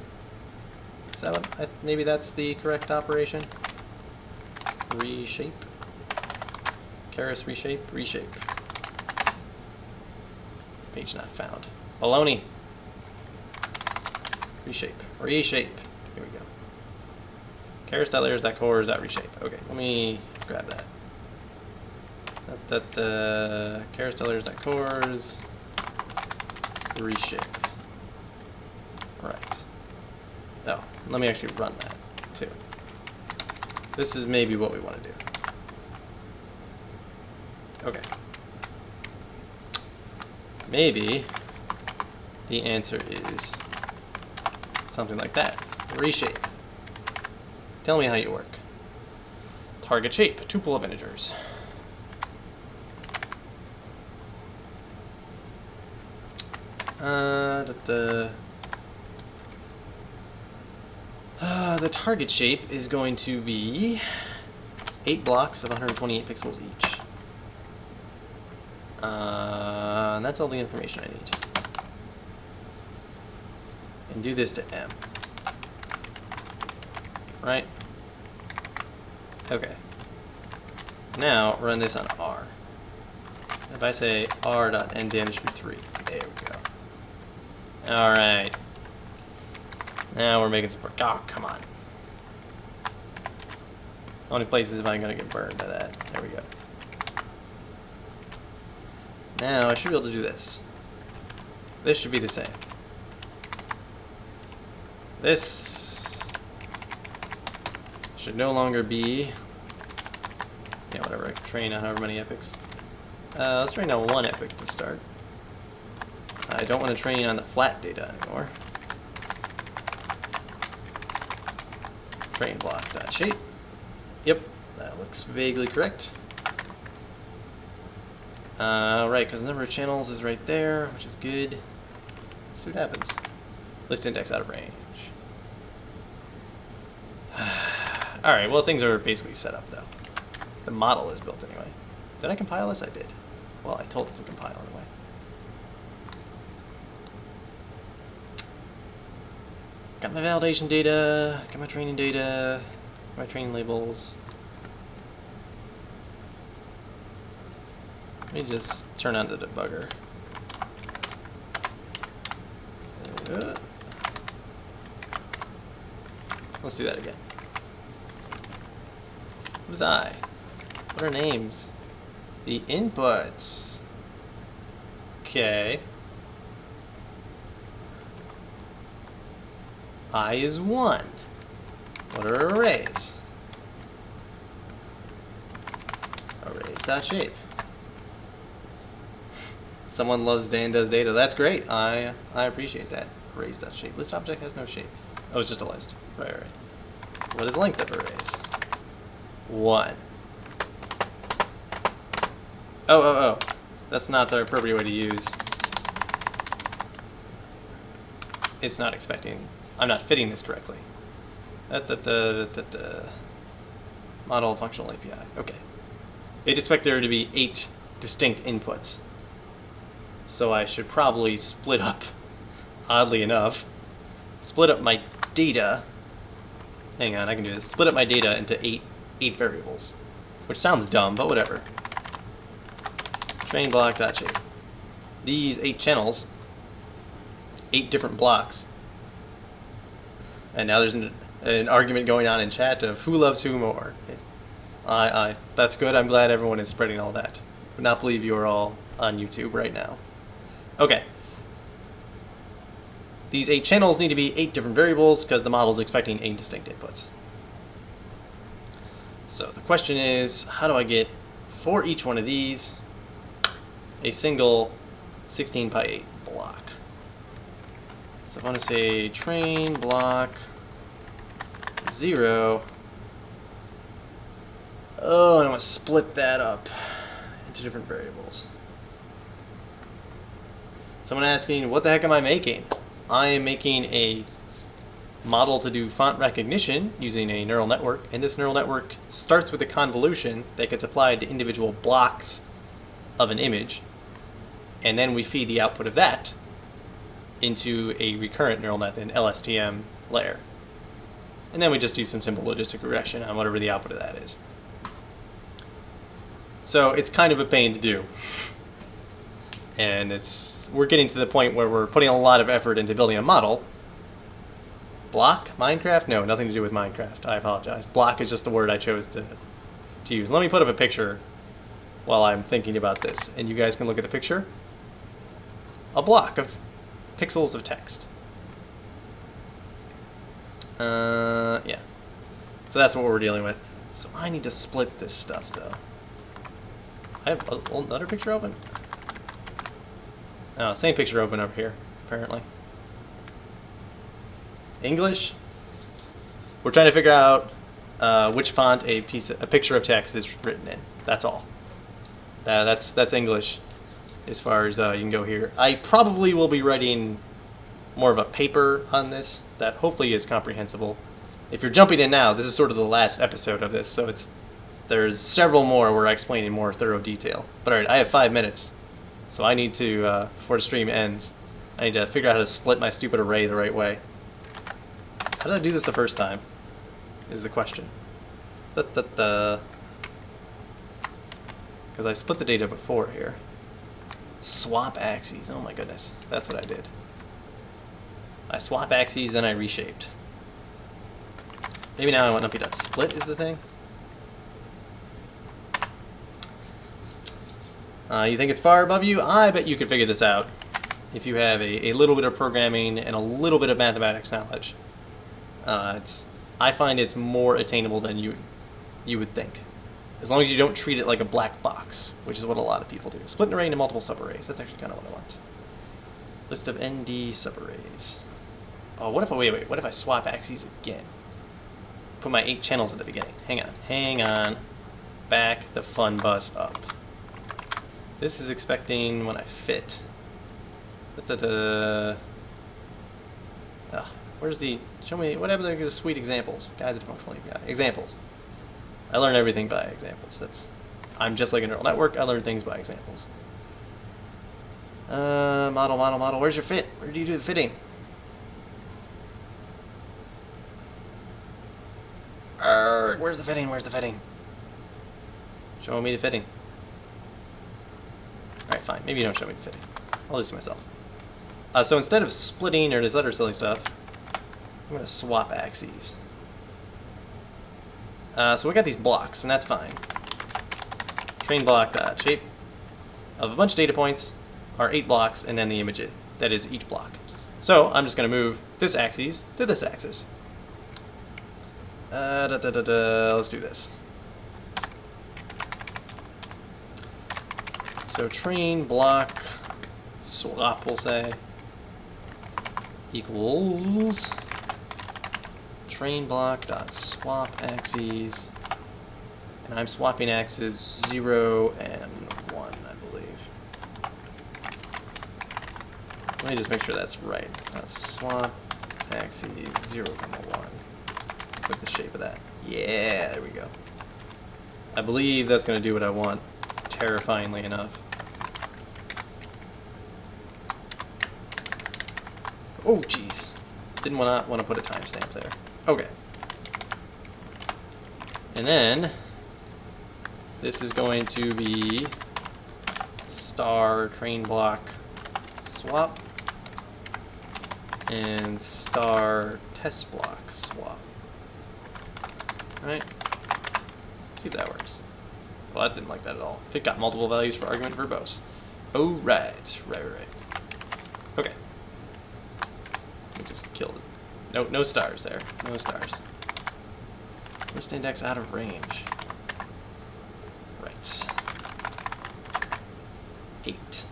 Is that what maybe that's the correct operation? Reshape. Keras reshape, reshape. Page not found. Baloney. Reshape. Reshape. Here we go. Char.layers.cores.reshape. Okay, let me grab that. Char.layers.cores. Reshape. Right. Oh, let me actually run that too. This is maybe what we want to do. Okay. Maybe the answer is something like that. Reshape. Tell me how you work. Target shape, tuple of integers. The target shape is going to be 8 blocks of 128 pixels each. And that's all the information I need. And do this to M. Right? Okay. Now run this on R. If I say r.n damage should be 3. There we go. Alright. Now we're making some... Oh, come on. How many places am I going to get burned by that? There we go. Now I should be able to do this. This should be the same. This should no longer be... Yeah, whatever. I can train on however many epics. Let's train on 1 epic to start. I don't want to train on the flat data anymore. Train block.shape. Yep, that looks vaguely correct. Right, because the number of channels is right there, which is good. Let's see what happens. List index out of range. Alright, well, things are basically set up, though. The model is built anyway. Did I compile this? I did. Well, I told it to compile anyway. Got my validation data, got my training data, my training labels. Let me just turn on the debugger. Let's do that again. Who's I? What are names? The inputs. Okay. I is 1. What are arrays? Arrays.shape. Someone loves Dan does data. That's great. I appreciate that. Arrays.shape. List object has no shape. Oh, it's just a list. Right. What is length of arrays? 1. Oh. That's not the appropriate way to use. It's not expecting. I'm not fitting this correctly. Model functional API. Okay. It expects there to be 8 distinct inputs. So I should probably split up, oddly enough, split up my data. Hang on, I can do this. Split up my data into 8 variables. Which sounds dumb, but whatever. Train block.shape. These 8 channels, 8 different blocks. And now there's an argument going on in chat of who loves who more. That's good. I'm glad everyone is spreading all that. I would not believe you are all on YouTube right now. Okay. These 8 channels need to be 8 different variables because the model is expecting 8 distinct inputs. So the question is, how do I get, for each one of these, a single 16 by 8 block? So I want to say train block 0. Oh, and I want to split that up into different variables. Someone asking, what the heck am I making? I am making a model to do font recognition using a neural network, and this neural network starts with a convolution that gets applied to individual blocks of an image, and then we feed the output of that into a recurrent neural net, an LSTM layer. And then we just do some simple logistic regression on whatever the output of that is. So it's kind of a pain to do. And we're getting to the point where we're putting a lot of effort into building a model, Block? Minecraft? No, nothing to do with Minecraft. I apologize. Block is just the word I chose to use. Let me put up a picture while I'm thinking about this, and you guys can look at the picture. A block of pixels of text. Yeah. So that's what we're dealing with. So I need to split this stuff, though. I have another picture open? Oh, same picture open over here, apparently. English? We're trying to figure out which font a picture of text is written in. That's all. That's English as far as you can go here. I probably will be writing more of a paper on this that hopefully is comprehensible. If you're jumping in now, this is sort of the last episode of this, so there's several more where I explain in more thorough detail. But alright, I have 5 minutes, so I need to, before the stream ends, I need to figure out how to split my stupid array the right way. How did I do this the first time? Is the question. Because I split the data before here. Swap axes. Oh my goodness. That's what I did. I swap axes and I reshaped. Maybe now I want numpy.split is the thing. You think it's far above you? I bet you could figure this out if you have a little bit of programming and a little bit of mathematics knowledge. I find it's more attainable than you would think. As long as you don't treat it like a black box, which is what a lot of people do. Split an array into multiple subarrays. That's actually kind of what I want. List of ND subarrays. Oh, what if I swap axes again? Put my 8 channels at the beginning. Hang on. Back the fun bus up. This is expecting when I fit. Where's the... Show me... What happened to the sweet examples? Guide the functional examples. I learn everything by examples. I'm just like a neural network. I learn things by examples. Model. Where's your fit? Where do you do the fitting? Where's the fitting? Show me the fitting. Alright, fine. Maybe you don't show me the fitting. I'll listen to myself. So instead of splitting or this other silly stuff, I'm going to swap axes. So we got these blocks, and that's fine. Train block shape of a bunch of data points are 8 blocks, and then the image that is each block. So I'm just going to move this axis to this axis. Let's do this. So train block swap, we'll say, equals train block dot swap axes, and I'm swapping axes 0 and 1, I believe. Let me just make sure that's right. Swap axes 0, 1 with the shape of that. Yeah, there we go. I believe that's going to do what I want, terrifyingly enough. Oh, jeez. Didn't want to put a timestamp there. Okay. And then this is going to be star train block swap and star test block swap. Right? See if that works. Well, that didn't like that at all. If it got multiple values for argument verbose. Oh, right. Okay. We just killed it. No stars there. No stars. List index out of range. Right. 8.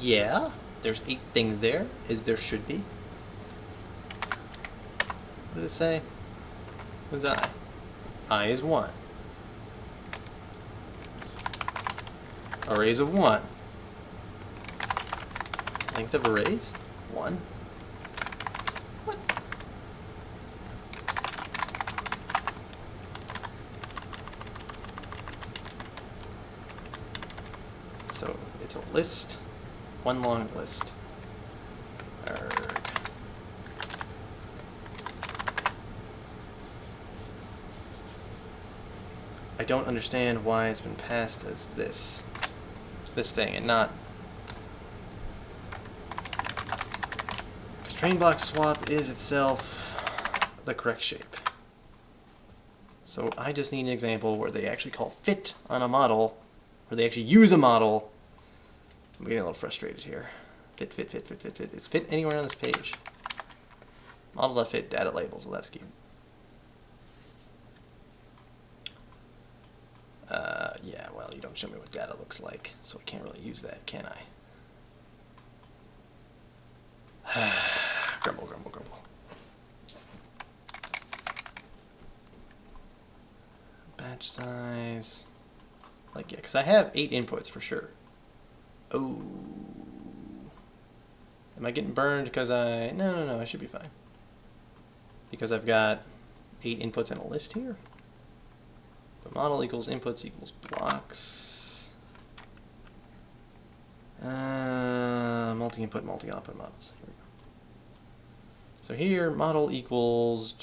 Yeah, there's 8 things there, as there should be. What did it say? What is I? I is 1. Arrays of 1. Length of arrays? 1. What? So it's a list, one long list. I don't understand why it's been passed as this thing and not, because train block swap is itself the correct shape. So I just need an example where they actually call fit on a model, where they actually use a model. I'm getting a little frustrated here. Fit, fit, fit, fit, fit, fit. Is fit anywhere on this page? Model.fit data labels. Well, that's cute. Yeah, well, you don't show me what data looks like, so I can't really use that, can I? Grumble, grumble, grumble. Batch size. Like, yeah, because I have 8 inputs for sure. Oh. Am I getting burned because I... No, I should be fine. Because I've got 8 inputs in a list here. The model equals inputs equals blocks. Multi-input, multi-output models. Here we go. So here, model equals...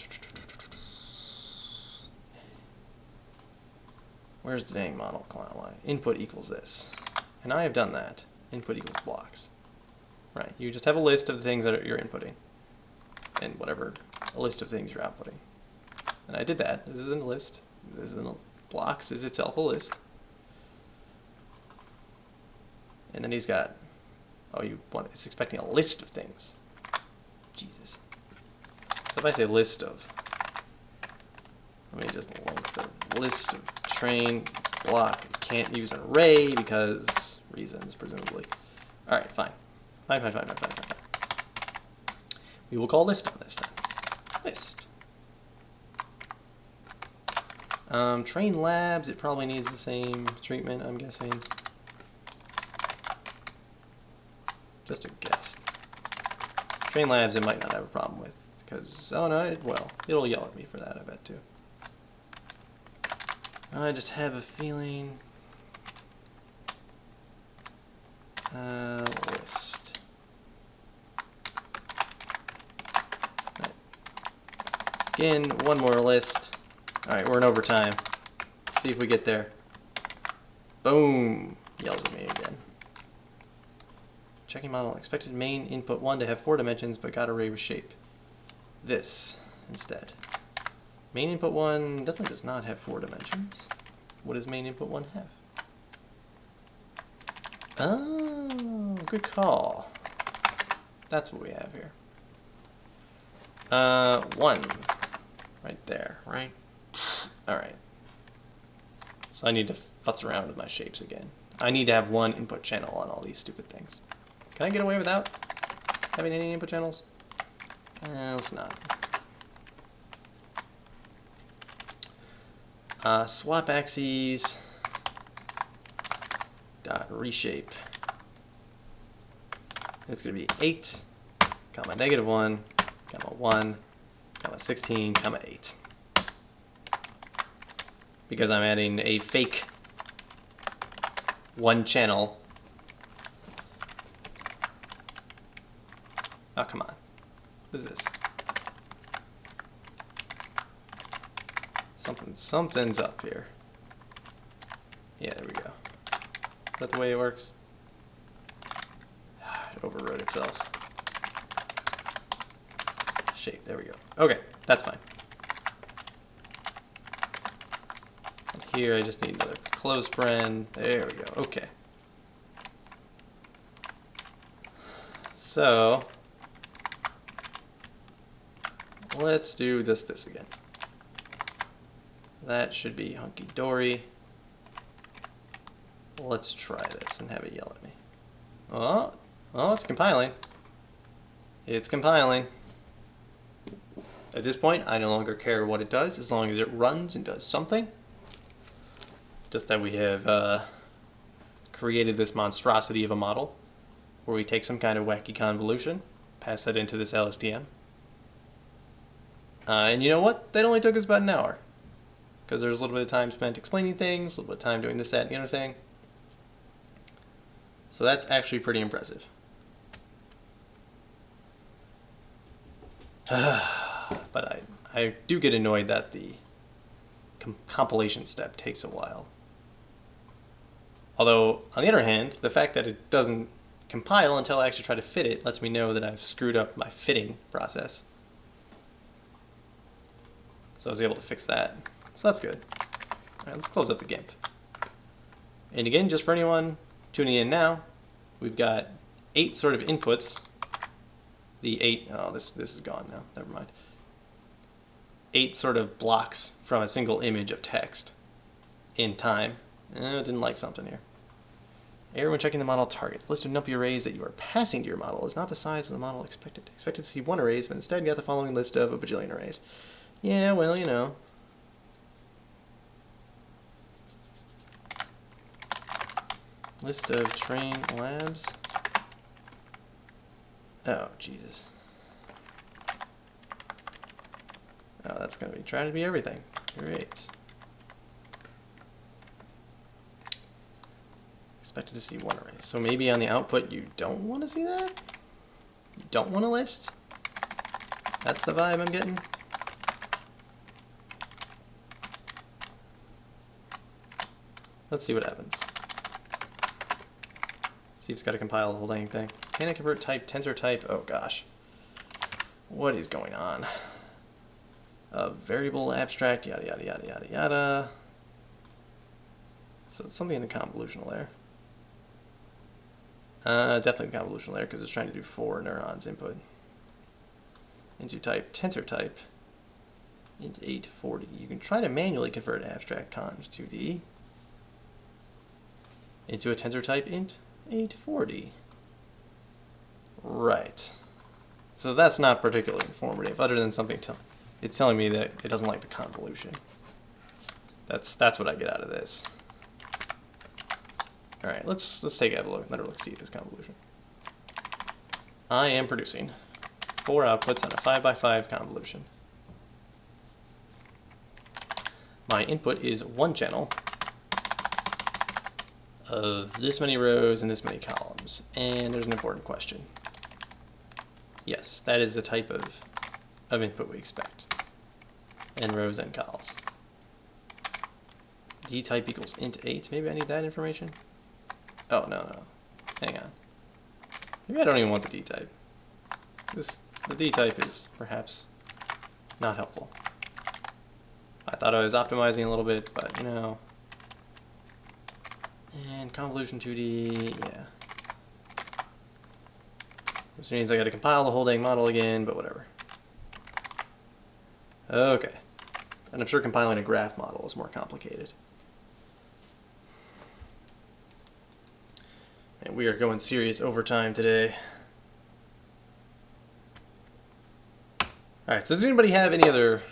Where's the dang model line? Input equals this. And I have done that. Input equals blocks. Right, you just have a list of the things that you're inputting. And whatever, a list of things you're outputting. And I did that. This isn't a list. This isn't a blocks is itself a list. And then he's got, oh, it's expecting a list of things. Jesus. So if I say list of, let me just length of list of train block. Can't use an array because reasons, presumably. All right, fine. Fine. We will call list on this time. List. Train labs, it probably needs the same treatment, I'm guessing. Just a guess. Train labs, it might not have a problem with, because, oh no, it'll yell at me for that, I bet, too. I just have a feeling. List. Right. Again, one more list. Alright, we're in overtime. Let's see if we get there. Boom! Yells at me again. Checking model. Expected main input 1 to have 4 dimensions, but got array with shape. This instead. Main input 1 definitely does not have 4 dimensions. What does main input 1 have? Oh, good call. That's what we have here. 1. Right there, right? Alright. So I need to futz around with my shapes again. I need to have 1 input channel on all these stupid things. Can I get away without having any input channels? Let's not. Swap axes dot reshape. It's going to be 8, comma -1, comma 1, comma 16, comma 8. Because I'm adding a fake 1 channel. Oh, come on. What is this? Something's up here. Yeah, there we go. Is that the way it works? It overrode itself. Shape, there we go. Okay, that's fine. And here I just need another close paren. There we go, okay. So, let's do this again. That should be hunky-dory. Let's try this and have it yell at me. Oh, it's compiling. It's compiling. At this point, I no longer care what it does, as long as it runs and does something. Just that we have created this monstrosity of a model, where we take some kind of wacky convolution, pass that into this LSTM. And you know what? That only took us about an hour. Because there's a little bit of time spent explaining things, a little bit of time doing this, that, and the other thing. So that's actually pretty impressive. But I do get annoyed that the compilation step takes a while. Although, on the other hand, the fact that it doesn't compile until I actually try to fit it lets me know that I've screwed up my fitting process. So I was able to fix that. So that's good. All right, let's close up the GIMP. And again, just for anyone tuning in now, we've got 8 sort of inputs. The 8, oh, this is gone now, never mind. 8 sort of blocks from a single image of text in time. Didn't like something here. Error when checking the model target. The list of numpy arrays that you are passing to your model is not the size of the model expected. Expected to see 1 arrays, but instead got the following list of a bajillion arrays. Yeah, well, you know. List of train labs. Oh, Jesus. Oh, that's going to be trying to be everything. Great. Expected to see 1 array. So maybe on the output you don't want to see that? You don't want a list? That's the vibe I'm getting. Let's see what happens. See if it's got to compile the whole dang thing. Can I convert type, tensor type? Oh gosh. What is going on? Variable abstract, yada yada yada yada yada. So it's something in the convolutional layer. Definitely the convolutional layer because it's trying to do 4 neurons input. Into type, tensor type, int 840. You can try to manually convert abstract cons 2D into a tensor type int 840. Right. So that's not particularly informative, other than something it's telling me that it doesn't like the convolution. That's what I get out of this. All right, let's take a look. Let her look see at this convolution. I am producing 4 outputs on a 5x5 convolution. My input is 1 channel of this many rows and this many columns. And there's an important question. Yes, that is the type of input we expect. And rows and cols. D type equals int 8. Maybe I need that information? Oh, no. Hang on. Maybe I don't even want the D type. The D type is perhaps not helpful. I thought I was optimizing a little bit, but you know. And convolution 2D, yeah. Which means I gotta compile the whole dang model again, but whatever. Okay. And I'm sure compiling a graph model is more complicated. And we are going serious overtime today. Alright, so does anybody have any other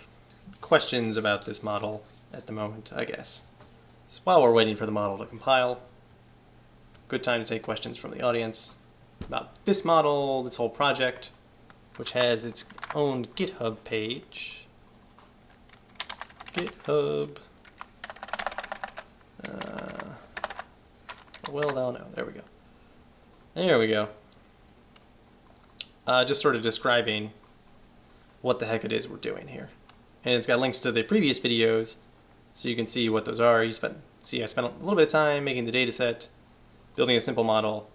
questions about this model at the moment, I guess? So while we're waiting for the model to compile, good time to take questions from the audience about this model, this whole project, which has its own GitHub page. GitHub. Well, thou know. There we go. There we go. Just sort of describing what the heck it is we're doing here. And it's got links to the previous videos, so you can see what those are. I spent a little bit of time making the data set, building a simple model,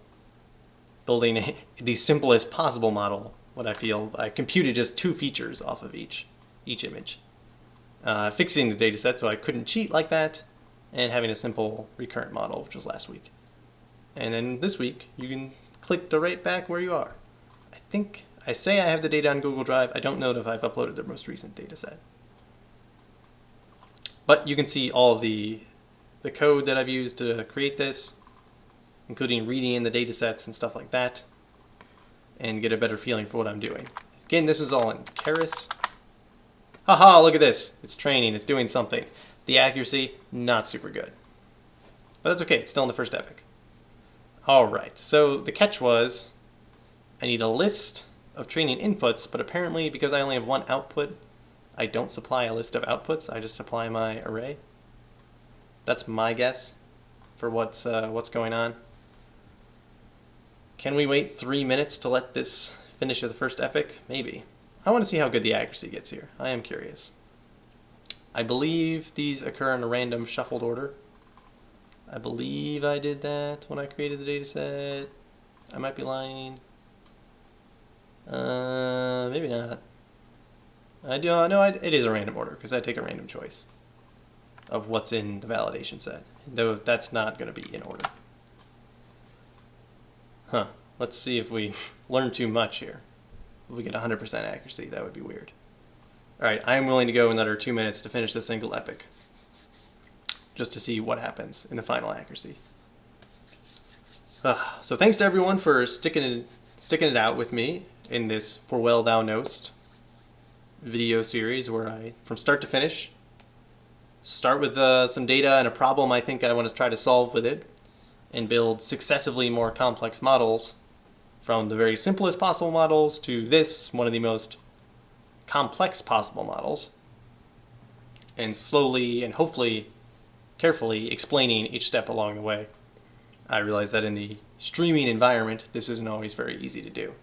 building the simplest possible model, what I feel. I computed just 2 features off of each image. Fixing the data set so I couldn't cheat like that, and having a simple recurrent model, which was last week. And then this week, you can click right back where you are. I say I have the data on Google Drive. I don't know if I've uploaded the most recent data set. But you can see all of the code that I've used to create this, including reading in the data sets and stuff like that, and get a better feeling for what I'm doing. Again, this is all in Keras. Haha, look at this. It's training, it's doing something. The accuracy, not super good. But that's okay, it's still in the first epoch. Alright, so the catch was, I need a list of training inputs, but apparently because I only have 1 output, I don't supply a list of outputs, I just supply my array. That's my guess for what's going on. Can we wait 3 minutes to let this finish the first epoch? Maybe. I want to see how good the accuracy gets here. I am curious. I believe these occur in a random shuffled order. I believe I did that when I created the dataset. I might be lying. Maybe not. I do no. It is a random order because I take a random choice of what's in the validation set. Though that's not going to be in order. Huh. Let's see if we learn too much here. If we get 100% accuracy, that would be weird. Alright, I am willing to go another 2 minutes to finish this single epic. Just to see what happens in the final accuracy. So thanks to everyone for sticking it out with me in this For Well Thou Knowest video series where I, from start to finish, start with some data and a problem I think I want to try to solve with it, and build successively more complex models from the very simplest possible models to this, one of the most complex possible models, and slowly and hopefully carefully explaining each step along the way. I realize that in the streaming environment, this isn't always very easy to do.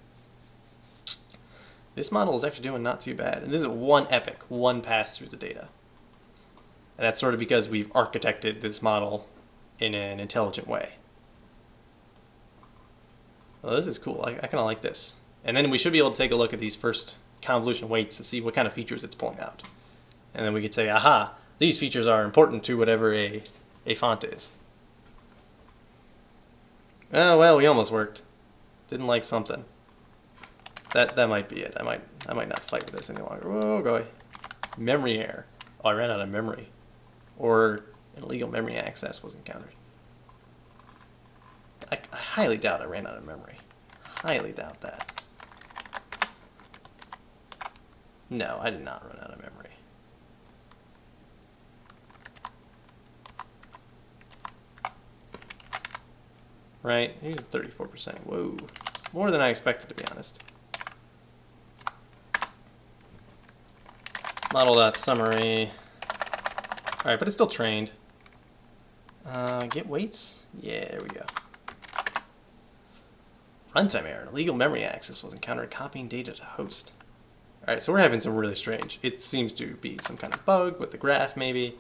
This model is actually doing not too bad, and this is one epic, one pass through the data. And that's sort of because we've architected this model in an intelligent way. Well, this is cool. I kind of like this. And then we should be able to take a look at these first convolution weights to see what kind of features it's pulling out. And then we could say, aha, these features are important to whatever a font is. Oh, well, we almost worked. Didn't like something. That might be it. I might not fight with this any longer. Oh, go away. Memory error. Oh, I ran out of memory. Or an illegal memory access was encountered. I highly doubt I ran out of memory. Highly doubt that. No, I did not run out of memory. Right, here's 34%. Whoa. More than I expected, to be honest. Model.summary. Alright, but it's still trained. Get weights? Yeah, there we go. Runtime error. An illegal memory access was encountered copying data to host. Alright, so we're having some really strange. It seems to be some kind of bug with the graph, maybe.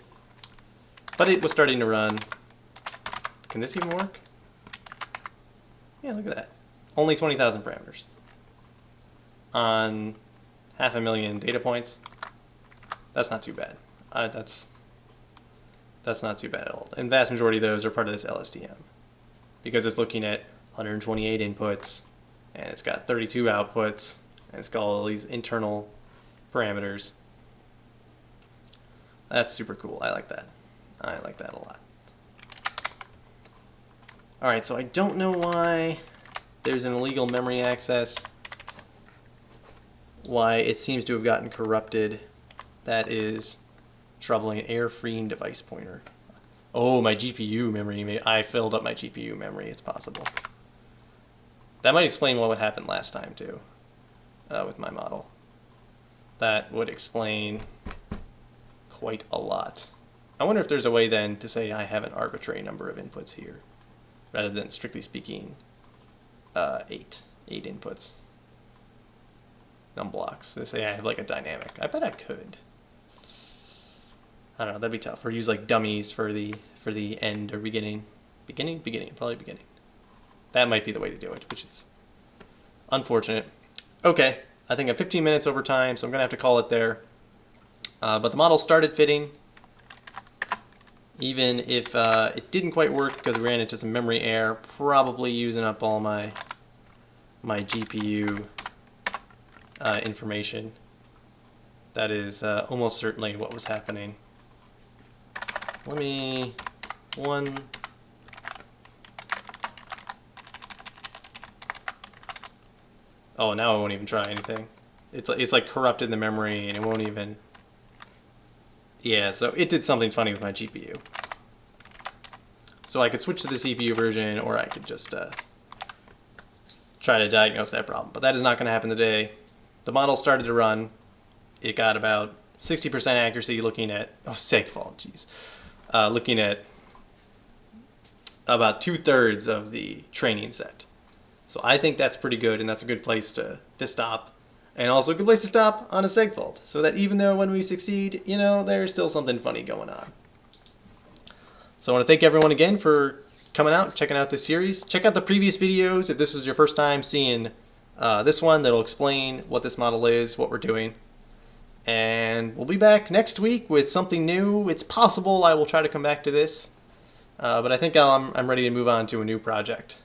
But it was starting to run. Can this even work? Yeah, look at that. Only 20,000 parameters. On 500,000 data points. That's not too bad. That's not too bad at all. And vast majority of those are part of this LSTM. Because it's looking at 128 inputs, and it's got 32 outputs, and it's got all these internal parameters. That's super cool. I like that. I like that a lot. Alright, so I don't know why there's an illegal memory access. Why it seems to have gotten corrupted. That is troubling. Error-freeing device pointer. Oh, my GPU memory. I filled up my GPU memory. It's possible. That might explain what happened last time, too, with my model. That would explain quite a lot. I wonder if there's a way, then, to say I have an arbitrary number of inputs here, rather than, strictly speaking, 8 inputs. Num blocks. They say I have, like, a dynamic. I bet I could. I don't know, that'd be tough. Or use like dummies for the end or beginning. Beginning, probably beginning. That might be the way to do it, which is unfortunate. Okay, I think I'm 15 minutes over time, so I'm gonna have to call it there. But the model started fitting, even if it didn't quite work because we ran into some memory error, probably using up all my GPU information. That is almost certainly what was happening. Let me Oh, now I won't even try anything. It's like corrupted the memory and it won't even. Yeah, so it did something funny with my GPU. So I could switch to the CPU version, or I could just try to diagnose that problem. But that is not going to happen today. The model started to run. It got about 60% accuracy looking at, segfault, geez. Looking at about 2/3 of the training set. So I think that's pretty good, and that's a good place to stop. And also a good place to stop on a segfault, so that even though when we succeed, there's still something funny going on. So I want to thank everyone again for coming out, checking out this series. Check out the previous videos if this was your first time seeing this one. That'll explain what this model is, what we're doing. And we'll be back next week with something new. It's possible I will try to come back to this, but I think I'm ready to move on to a new project.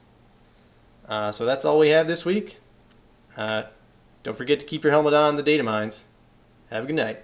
So that's all we have this week. Don't forget to keep your helmet on the data mines. Have a good night.